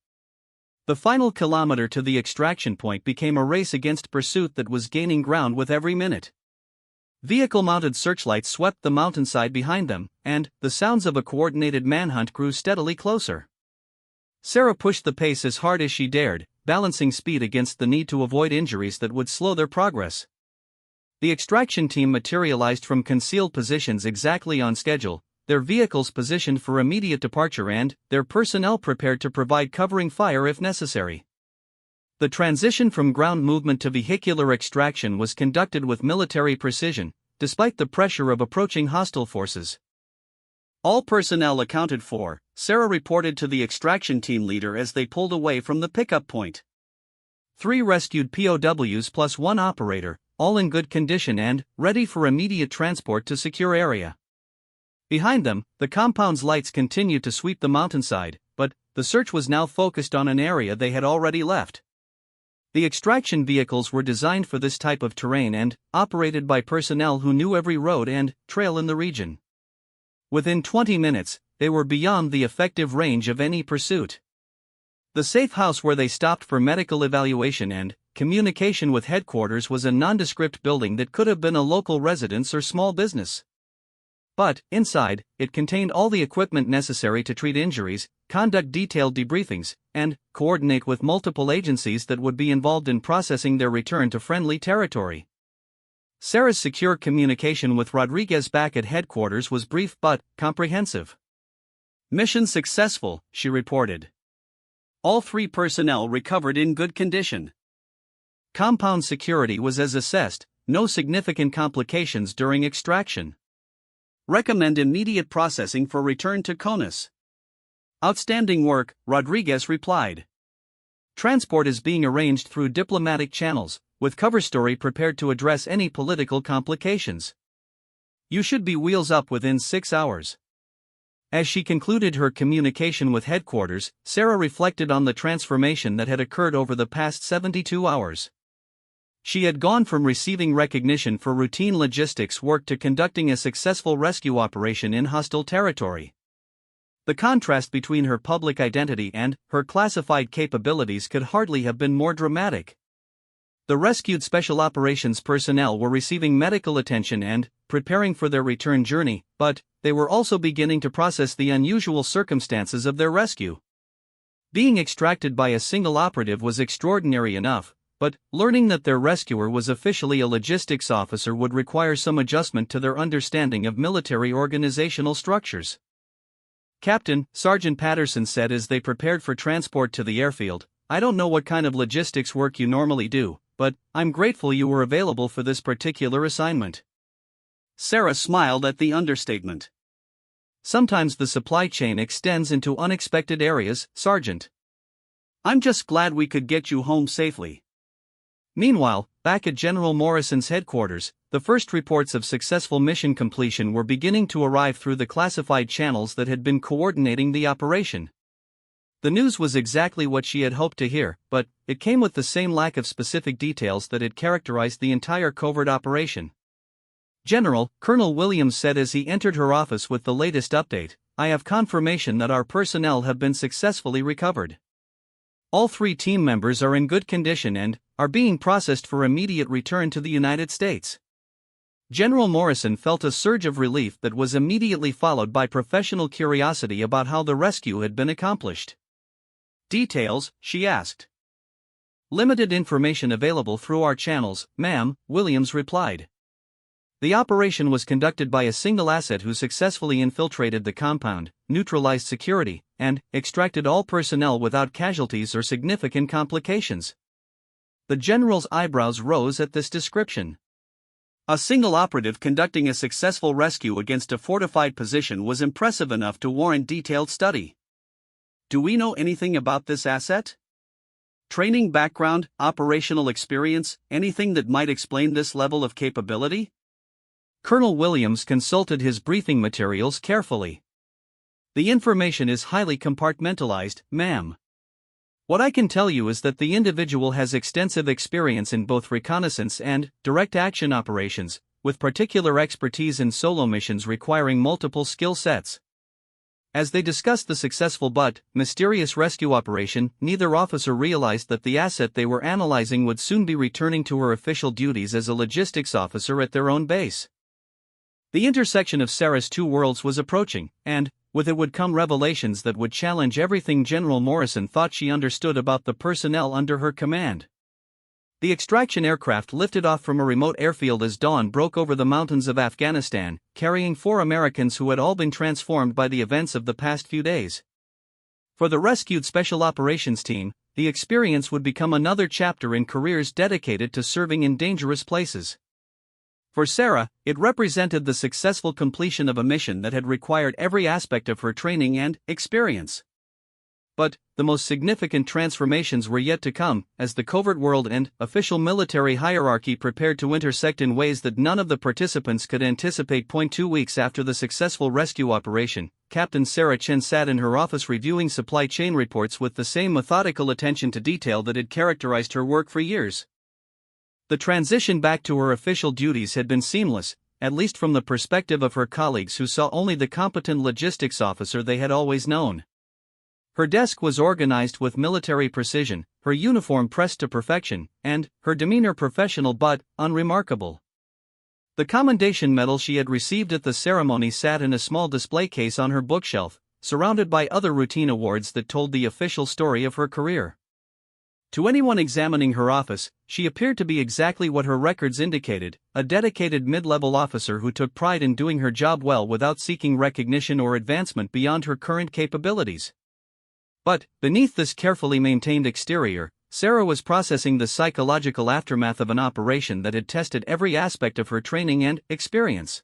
The final kilometer to the extraction point became a race against pursuit that was gaining ground with every minute. Vehicle-mounted searchlights swept the mountainside behind them, and the sounds of a coordinated manhunt grew steadily closer. Sarah pushed the pace as hard as she dared, balancing speed against the need to avoid injuries that would slow their progress. The extraction team materialized from concealed positions exactly on schedule, their vehicles positioned for immediate departure and their personnel prepared to provide covering fire if necessary. The transition from ground movement to vehicular extraction was conducted with military precision, despite the pressure of approaching hostile forces. All personnel accounted for, Sarah reported to the extraction team leader as they pulled away from the pickup point. 3 rescued POWs plus 1 operator, all in good condition and ready for immediate transport to secure area. Behind them, the compound's lights continued to sweep the mountainside, but the search was now focused on an area they had already left. The extraction vehicles were designed for this type of terrain and operated by personnel who knew every road and trail in the region. Within 20 minutes, they were beyond the effective range of any pursuit. The safe house where they stopped for medical evaluation and communication with headquarters was a nondescript building that could have been a local residence or small business. But, inside, it contained all the equipment necessary to treat injuries, conduct detailed debriefings, and coordinate with multiple agencies that would be involved in processing their return to friendly territory. Sarah's secure communication with Rodriguez back at headquarters was brief but comprehensive. "Mission successful," she reported. "All 3 personnel recovered in good condition. Compound security was as assessed, no significant complications during extraction. Recommend immediate processing for return to CONUS." "Outstanding work," Rodriguez replied. "Transport is being arranged through diplomatic channels, with cover story prepared to address any political complications. You should be wheels up within 6 hours." As she concluded her communication with headquarters, Sarah reflected on the transformation that had occurred over the past 72 hours. She had gone from receiving recognition for routine logistics work to conducting a successful rescue operation in hostile territory. The contrast between her public identity and her classified capabilities could hardly have been more dramatic. The rescued special operations personnel were receiving medical attention and preparing for their return journey, but they were also beginning to process the unusual circumstances of their rescue. Being extracted by a single operative was extraordinary enough, but learning that their rescuer was officially a logistics officer would require some adjustment to their understanding of military organizational structures. "Captain," Sergeant Patterson said as they prepared for transport to the airfield, "I don't know what kind of logistics work you normally do, but I'm grateful you were available for this particular assignment." Sarah smiled at the understatement. Sometimes the supply chain extends into unexpected areas, Sergeant. I'm just glad we could get you home safely. Meanwhile, back at General Morrison's headquarters, the first reports of successful mission completion were beginning to arrive through the classified channels that had been coordinating the operation. The news was exactly what she had hoped to hear, but it came with the same lack of specific details that had characterized the entire covert operation. General, Colonel Williams said as he entered her office with the latest update, "I have confirmation that our personnel have been successfully recovered. All 3 team members are in good condition and are being processed for immediate return to the United States." General Morrison felt a surge of relief that was immediately followed by professional curiosity about how the rescue had been accomplished. "Details?" she asked. "Limited information available through our channels, ma'am," Williams replied. The operation was conducted by a single asset who successfully infiltrated the compound, neutralized security, and extracted all personnel without casualties or significant complications. The general's eyebrows rose at this description. A single operative conducting a successful rescue against a fortified position was impressive enough to warrant detailed study. Do we know anything about this asset? Training background, operational experience, anything that might explain this level of capability? Colonel Williams consulted his briefing materials carefully. The information is highly compartmentalized, ma'am. What I can tell you is that the individual has extensive experience in both reconnaissance and direct action operations, with particular expertise in solo missions requiring multiple skill sets. As they discussed the successful but mysterious rescue operation, neither officer realized that the asset they were analyzing would soon be returning to her official duties as a logistics officer at their own base. The intersection of Sarah's 2 worlds was approaching, and, with it would come revelations that would challenge everything General Morrison thought she understood about the personnel under her command. The extraction aircraft lifted off from a remote airfield as dawn broke over the mountains of Afghanistan, carrying 4 Americans who had all been transformed by the events of the past few days. For the rescued Special Operations Team, the experience would become another chapter in careers dedicated to serving in dangerous places. For Sarah, it represented the successful completion of a mission that had required every aspect of her training and experience. But the most significant transformations were yet to come, as the covert world and official military hierarchy prepared to intersect in ways that none of the participants could anticipate. 2 weeks after the successful rescue operation, Captain Sarah Chen sat in her office reviewing supply chain reports with the same methodical attention to detail that had characterized her work for years. The transition back to her official duties had been seamless, at least from the perspective of her colleagues who saw only the competent logistics officer they had always known. Her desk was organized with military precision, her uniform pressed to perfection, and her demeanor professional but unremarkable. The commendation medal she had received at the ceremony sat in a small display case on her bookshelf, surrounded by other routine awards that told the official story of her career. To anyone examining her office, she appeared to be exactly what her records indicated, a dedicated mid-level officer who took pride in doing her job well without seeking recognition or advancement beyond her current capabilities. But, beneath this carefully maintained exterior, Sarah was processing the psychological aftermath of an operation that had tested every aspect of her training and experience.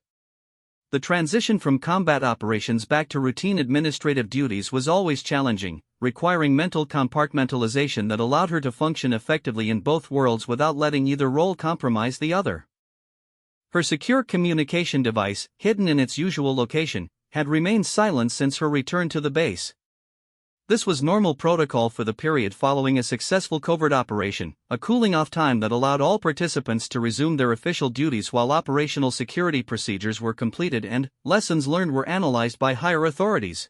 The transition from combat operations back to routine administrative duties was always challenging, requiring mental compartmentalization that allowed her to function effectively in both worlds without letting either role compromise the other. Her secure communication device, hidden in its usual location, had remained silent since her return to the base. This was normal protocol for the period following a successful covert operation, a cooling-off time that allowed all participants to resume their official duties while operational security procedures were completed and lessons learned were analyzed by higher authorities.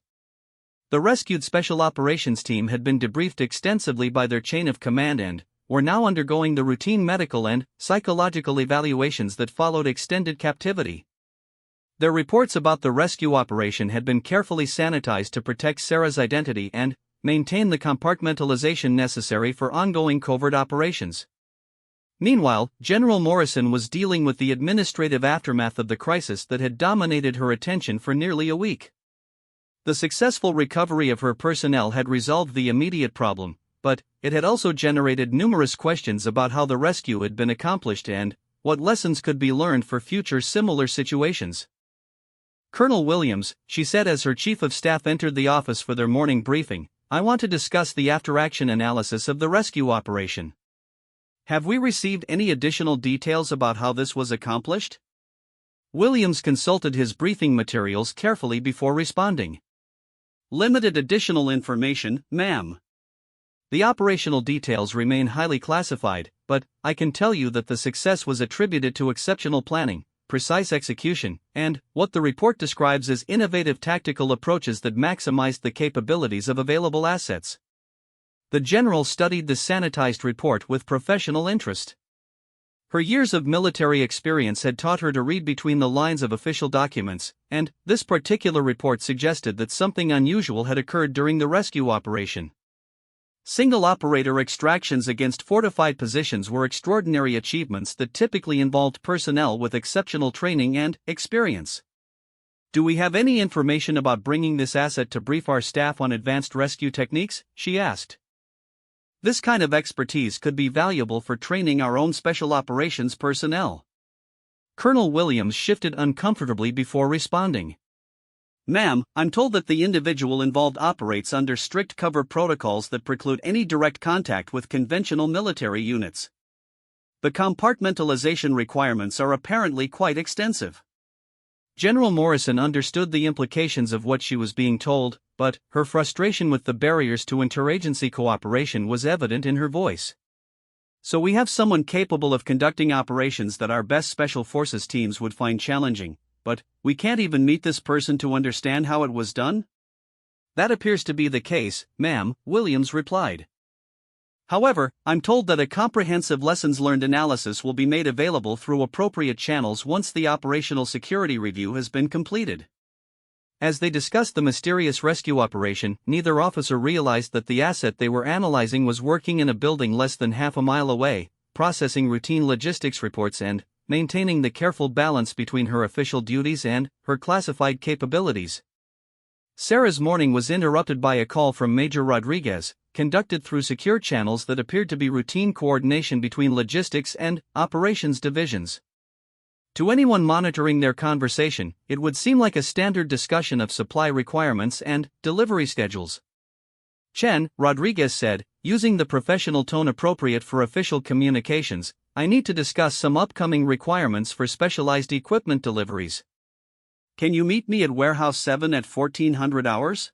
The rescued Special Operations Team had been debriefed extensively by their chain of command and were now undergoing the routine medical and psychological evaluations that followed extended captivity. Their reports about the rescue operation had been carefully sanitized to protect Sarah's identity and maintain the compartmentalization necessary for ongoing covert operations. Meanwhile, General Morrison was dealing with the administrative aftermath of the crisis that had dominated her attention for nearly a week. The successful recovery of her personnel had resolved the immediate problem, but it had also generated numerous questions about how the rescue had been accomplished and what lessons could be learned for future similar situations. "Colonel Williams," she said as her chief of staff entered the office for their morning briefing, "I want to discuss the after-action analysis of the rescue operation. Have we received any additional details about how this was accomplished?" Williams consulted his briefing materials carefully before responding. "Limited additional information, ma'am. The operational details remain highly classified, but I can tell you that the success was attributed to exceptional planning, precise execution, and what the report describes as innovative tactical approaches that maximized the capabilities of available assets." The general studied the sanitized report with professional interest. Her years of military experience had taught her to read between the lines of official documents, and this particular report suggested that something unusual had occurred during the rescue operation. Single-operator extractions against fortified positions were extraordinary achievements that typically involved personnel with exceptional training and experience. "Do we have any information about bringing this asset to brief our staff on advanced rescue techniques?" she asked. "This kind of expertise could be valuable for training our own special operations personnel." Colonel Williams shifted uncomfortably before responding. "Ma'am, I'm told that the individual involved operates under strict cover protocols that preclude any direct contact with conventional military units. The compartmentalization requirements are apparently quite extensive." General Morrison understood the implications of what she was being told, but her frustration with the barriers to interagency cooperation was evident in her voice. "So we have someone capable of conducting operations that our best special forces teams would find challenging, but we can't even meet this person to understand how it was done?" "That appears to be the case, ma'am," Williams replied. "However, I'm told that a comprehensive lessons learned analysis will be made available through appropriate channels once the operational security review has been completed." As they discussed the mysterious rescue operation, neither officer realized that the asset they were analyzing was working in a building less than half a mile away, processing routine logistics reports and maintaining the careful balance between her official duties and her classified capabilities. Sarah's morning was interrupted by a call from Major Rodriguez, conducted through secure channels that appeared to be routine coordination between logistics and operations divisions. To anyone monitoring their conversation, it would seem like a standard discussion of supply requirements and delivery schedules. "Chen," Rodriguez said, using the professional tone appropriate for official communications, "I need to discuss some upcoming requirements for specialized equipment deliveries. Can you meet me at Warehouse 7 at 1400 hours?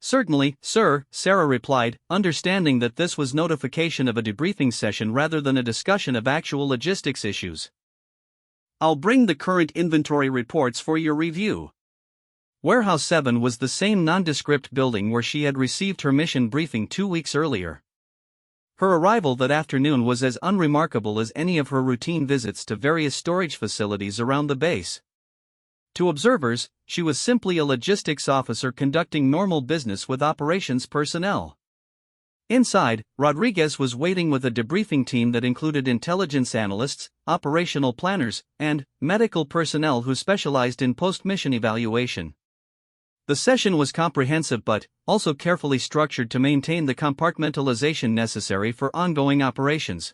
"Certainly, sir," Sarah replied, understanding that this was notification of a debriefing session rather than a discussion of actual logistics issues. "I'll bring the current inventory reports for your review." Warehouse 7 was the same nondescript building where she had received her mission briefing 2 weeks earlier. Her arrival that afternoon was as unremarkable as any of her routine visits to various storage facilities around the base. To observers, she was simply a logistics officer conducting normal business with operations personnel. Inside, Rodriguez was waiting with a debriefing team that included intelligence analysts, operational planners, and medical personnel who specialized in post-mission evaluation. The session was comprehensive but also carefully structured to maintain the compartmentalization necessary for ongoing operations.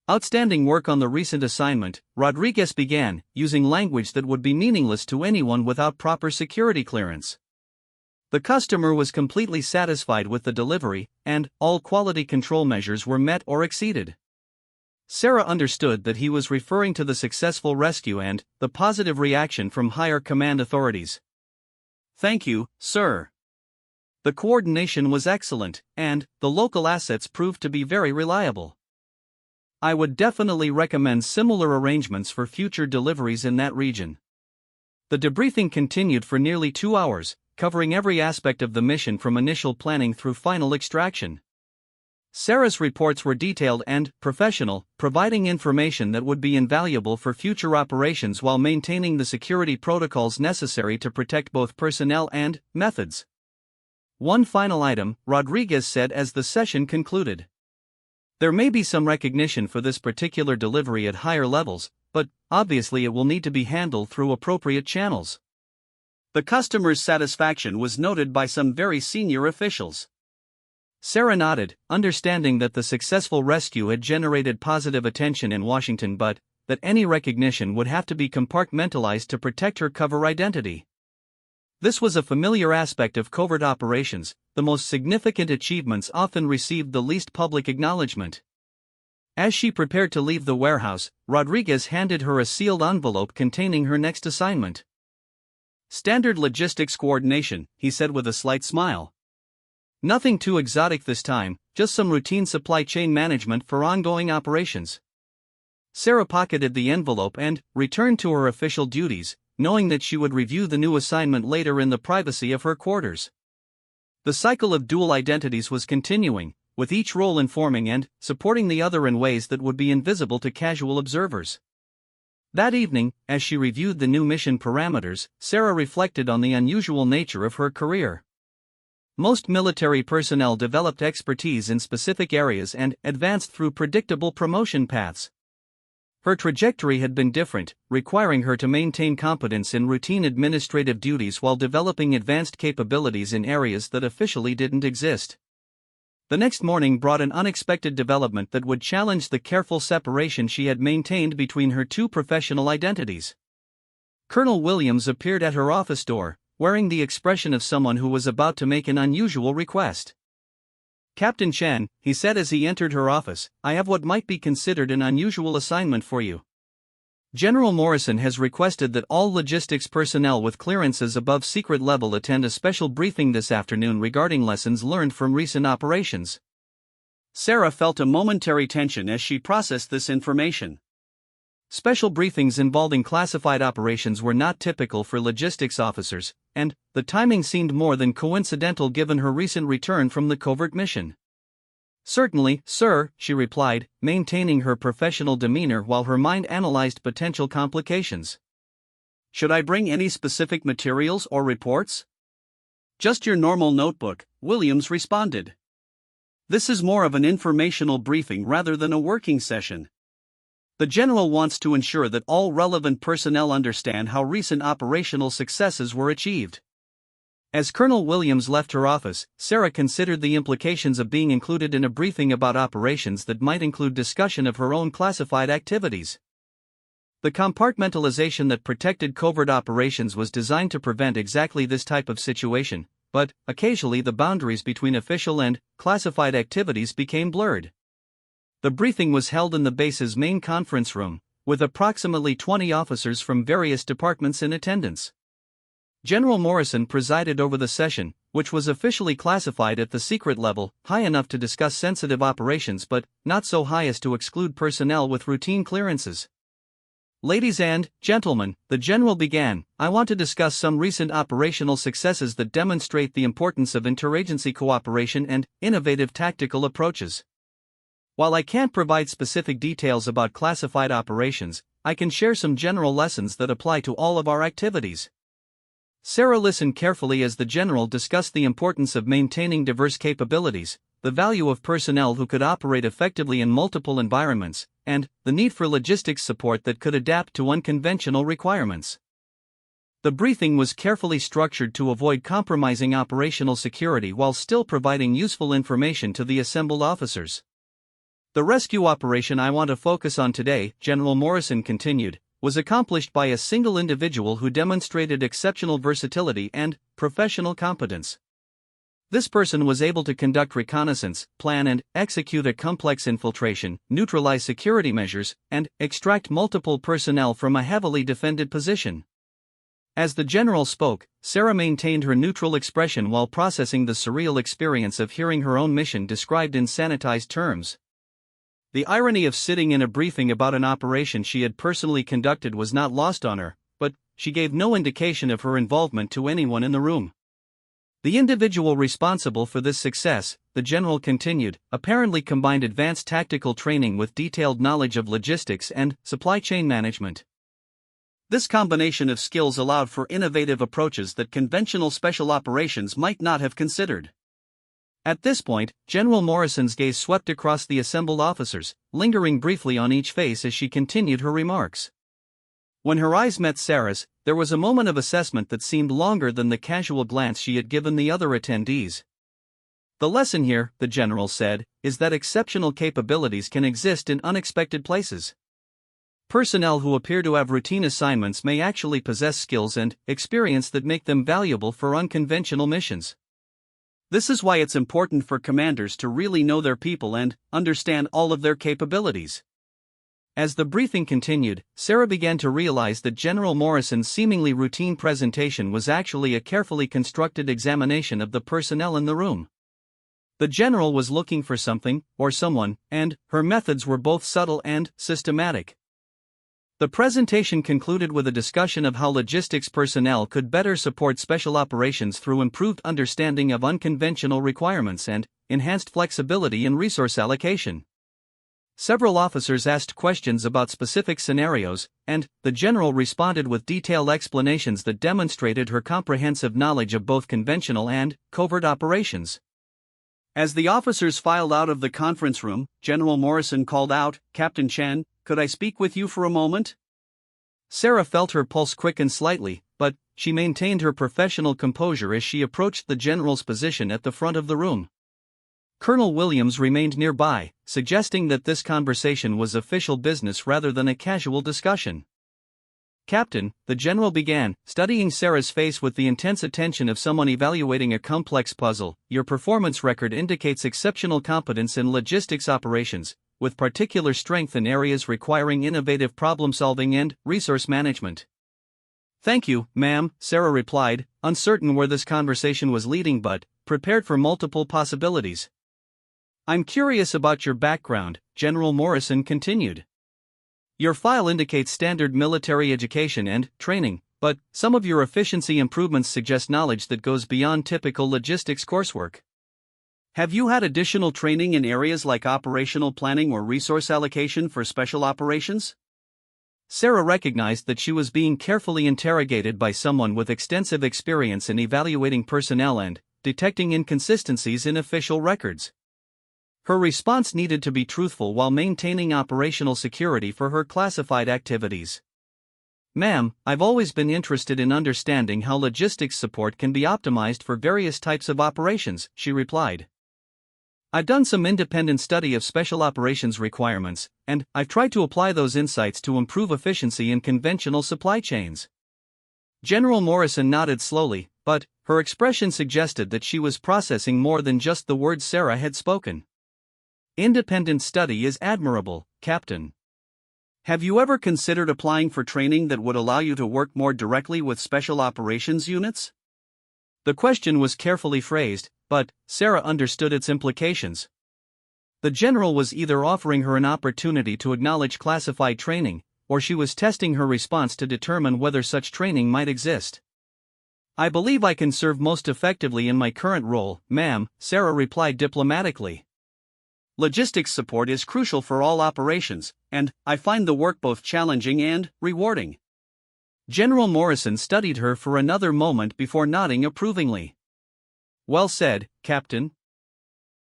"Outstanding work on the recent assignment," Rodriguez began, using language that would be meaningless to anyone without proper security clearance. The customer was completely satisfied with the delivery, and all quality control measures were met or exceeded. Sarah understood that he was referring to the successful rescue and the positive reaction from higher command authorities. "Thank you, sir. The coordination was excellent, and the local assets proved to be very reliable. I would definitely recommend similar arrangements for future deliveries in that region." The debriefing continued for nearly 2 hours, covering every aspect of the mission from initial planning through final extraction. Sarah's reports were detailed and professional, providing information that would be invaluable for future operations while maintaining the security protocols necessary to protect both personnel and methods. "One final item," Rodriguez said as the session concluded. "There may be some recognition for this particular delivery at higher levels, but obviously it will need to be handled through appropriate channels." The customer's satisfaction was noted by some very senior officials. Sarah nodded, understanding that the successful rescue had generated positive attention in Washington but that any recognition would have to be compartmentalized to protect her cover identity. This was a familiar aspect of covert operations. The most significant achievements often received the least public acknowledgement. As she prepared to leave the warehouse, Rodriguez handed her a sealed envelope containing her next assignment. "Standard logistics coordination," he said with a slight smile. "Nothing too exotic this time, just some routine supply chain management for ongoing operations." Sarah pocketed the envelope and returned to her official duties, knowing that she would review the new assignment later in the privacy of her quarters. The cycle of dual identities was continuing, with each role informing and supporting the other in ways that would be invisible to casual observers. That evening, as she reviewed the new mission parameters, Sarah reflected on the unusual nature of her career. Most military personnel developed expertise in specific areas and advanced through predictable promotion paths. Her trajectory had been different, requiring her to maintain competence in routine administrative duties while developing advanced capabilities in areas that officially didn't exist. The next morning brought an unexpected development that would challenge the careful separation she had maintained between her two professional identities. Colonel Williams appeared at her office door, wearing the expression of someone who was about to make an unusual request. "Captain Chan," he said as he entered her office, "I have what might be considered an unusual assignment for you. General Morrison has requested that all logistics personnel with clearances above secret level attend a special briefing this afternoon regarding lessons learned from recent operations." Sarah felt a momentary tension as she processed this information. Special briefings involving classified operations were not typical for logistics officers, and the timing seemed more than coincidental given her recent return from the covert mission. "Certainly, sir," she replied, maintaining her professional demeanor while her mind analyzed potential complications. "Should I bring any specific materials or reports?" "Just your normal notebook," Williams responded. "This is more of an informational briefing rather than a working session. The general wants to ensure that all relevant personnel understand how recent operational successes were achieved." As Colonel Williams left her office, Sarah considered the implications of being included in a briefing about operations that might include discussion of her own classified activities. The compartmentalization that protected covert operations was designed to prevent exactly this type of situation, but occasionally the boundaries between official and classified activities became blurred. The briefing was held in the base's main conference room, with approximately 20 officers from various departments in attendance. General Morrison presided over the session, which was officially classified at the secret level, high enough to discuss sensitive operations but not so high as to exclude personnel with routine clearances. "Ladies and gentlemen," the general began, "I want to discuss some recent operational successes that demonstrate the importance of interagency cooperation and innovative tactical approaches. While I can't provide specific details about classified operations, I can share some general lessons that apply to all of our activities." Sarah listened carefully as the general discussed the importance of maintaining diverse capabilities, the value of personnel who could operate effectively in multiple environments, and the need for logistics support that could adapt to unconventional requirements. The briefing was carefully structured to avoid compromising operational security while still providing useful information to the assembled officers. "The rescue operation I want to focus on today," General Morrison continued, "was accomplished by a single individual who demonstrated exceptional versatility and professional competence. This person was able to conduct reconnaissance, plan and execute a complex infiltration, neutralize security measures, and extract multiple personnel from a heavily defended position." As the general spoke, Sarah maintained her neutral expression while processing the surreal experience of hearing her own mission described in sanitized terms. The irony of sitting in a briefing about an operation she had personally conducted was not lost on her, but she gave no indication of her involvement to anyone in the room. "The individual responsible for this success," the general continued, "apparently combined advanced tactical training with detailed knowledge of logistics and supply chain management. This combination of skills allowed for innovative approaches that conventional special operations might not have considered." At this point, General Morrison's gaze swept across the assembled officers, lingering briefly on each face as she continued her remarks. When her eyes met Sarah's, there was a moment of assessment that seemed longer than the casual glance she had given the other attendees. "The lesson here," the general said, "is that exceptional capabilities can exist in unexpected places. personnel who appear to have routine assignments may actually possess skills and experience that make them valuable for unconventional missions. This is why it's important for commanders to really know their people and understand all of their capabilities. As the briefing continued, Sarah began to realize that General Morrison's seemingly routine presentation was actually a carefully constructed examination of the personnel in the room. The general was looking for something, or someone, and her methods were both subtle and systematic. The presentation concluded with a discussion of how logistics personnel could better support special operations through improved understanding of unconventional requirements and enhanced flexibility in resource allocation. Several officers asked questions about specific scenarios, and the general responded with detailed explanations that demonstrated her comprehensive knowledge of both conventional and covert operations. As the officers filed out of the conference room, General Morrison called out, "Captain Chen, could I speak with you for a moment?" Sarah felt her pulse quicken slightly, but she maintained her professional composure as she approached the general's position at the front of the room. Colonel Williams remained nearby, suggesting that this conversation was official business rather than a casual discussion. "Captain," the general began, studying Sarah's face with the intense attention of someone evaluating a complex puzzle, "your performance record indicates exceptional competence in logistics operations, with particular strength in areas requiring innovative problem-solving and resource management." "Thank you, ma'am," Sarah replied, uncertain where this conversation was leading but prepared for multiple possibilities. "I'm curious about your background," General Morrison continued. "Your file indicates standard military education and training, but some of your efficiency improvements suggest knowledge that goes beyond typical logistics coursework. Have you had additional training in areas like operational planning or resource allocation for special operations?" Sarah recognized that she was being carefully interrogated by someone with extensive experience in evaluating personnel and detecting inconsistencies in official records. Her response needed to be truthful while maintaining operational security for her classified activities. "Ma'am, I've always been interested in understanding how logistics support can be optimized for various types of operations," she replied. "I've done some independent study of special operations requirements, and I've tried to apply those insights to improve efficiency in conventional supply chains." General Morrison nodded slowly, but her expression suggested that she was processing more than just the words Sarah had spoken. "Independent study is admirable, Captain. Have you ever considered applying for training that would allow you to work more directly with special operations units?" The question was carefully phrased, but Sarah understood its implications. The general was either offering her an opportunity to acknowledge classified training, or she was testing her response to determine whether such training might exist. "I believe I can serve most effectively in my current role, ma'am," Sarah replied diplomatically. "Logistics support is crucial for all operations, and I find the work both challenging and rewarding." General Morrison studied her for another moment before nodding approvingly. "Well said, Captain.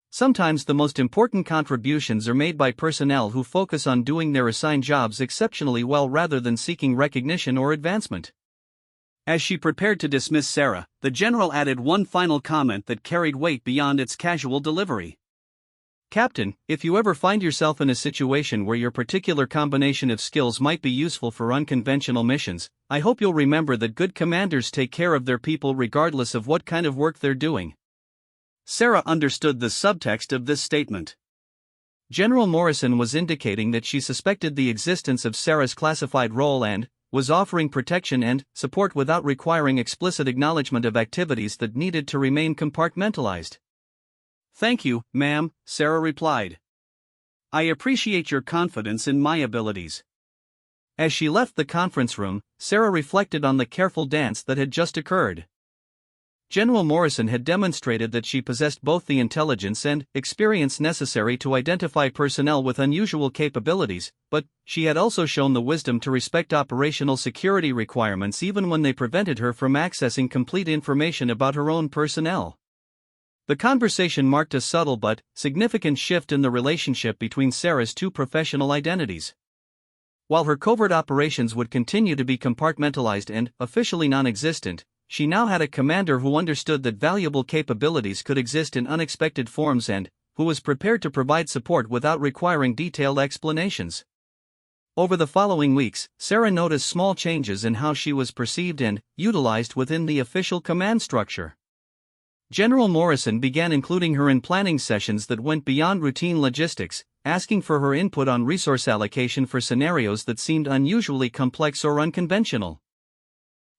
Sometimes the most important contributions are made by personnel who focus on doing their assigned jobs exceptionally well rather than seeking recognition or advancement." As she prepared to dismiss Sarah, the general added one final comment that carried weight beyond its casual delivery. "Captain, if you ever find yourself in a situation where your particular combination of skills might be useful for unconventional missions, I hope you'll remember that good commanders take care of their people regardless of what kind of work they're doing." Sarah understood the subtext of this statement. General Morrison was indicating that she suspected the existence of Sarah's classified role and was offering protection and support without requiring explicit acknowledgement of activities that needed to remain compartmentalized. "Thank you, ma'am," Sarah replied. "I appreciate your confidence in my abilities." As she left the conference room, Sarah reflected on the careful dance that had just occurred. General Morrison had demonstrated that she possessed both the intelligence and experience necessary to identify personnel with unusual capabilities, but she had also shown the wisdom to respect operational security requirements even when they prevented her from accessing complete information about her own personnel. The conversation marked a subtle but significant shift in the relationship between Sarah's two professional identities. While her covert operations would continue to be compartmentalized and officially non-existent, she now had a commander who understood that valuable capabilities could exist in unexpected forms and who was prepared to provide support without requiring detailed explanations. Over the following weeks, Sarah noticed small changes in how she was perceived and utilized within the official command structure. General Morrison began including her in planning sessions that went beyond routine logistics, asking for her input on resource allocation for scenarios that seemed unusually complex or unconventional.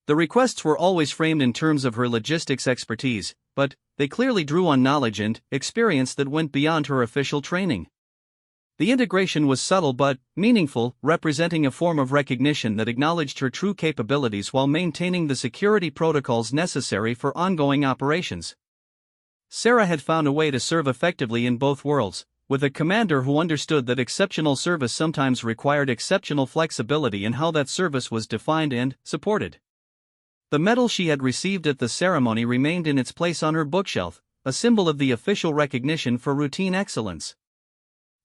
The requests were always framed in terms of her logistics expertise, but they clearly drew on knowledge and experience that went beyond her official training. The integration was subtle but meaningful, representing a form of recognition that acknowledged her true capabilities while maintaining the security protocols necessary for ongoing operations. Sarah had found a way to serve effectively in both worlds, with a commander who understood that exceptional service sometimes required exceptional flexibility in how that service was defined and supported. The medal she had received at the ceremony remained in its place on her bookshelf, a symbol of the official recognition for routine excellence.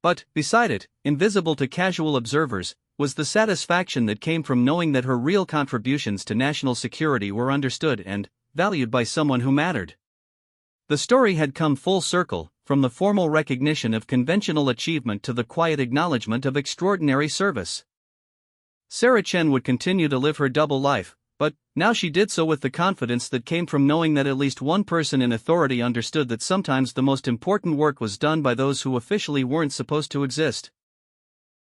But, beside it, invisible to casual observers, was the satisfaction that came from knowing that her real contributions to national security were understood and valued by someone who mattered. The story had come full circle, from the formal recognition of conventional achievement to the quiet acknowledgement of extraordinary service. Sarah Chen would continue to live her double life, but now she did so with the confidence that came from knowing that at least one person in authority understood that sometimes the most important work was done by those who officially weren't supposed to exist.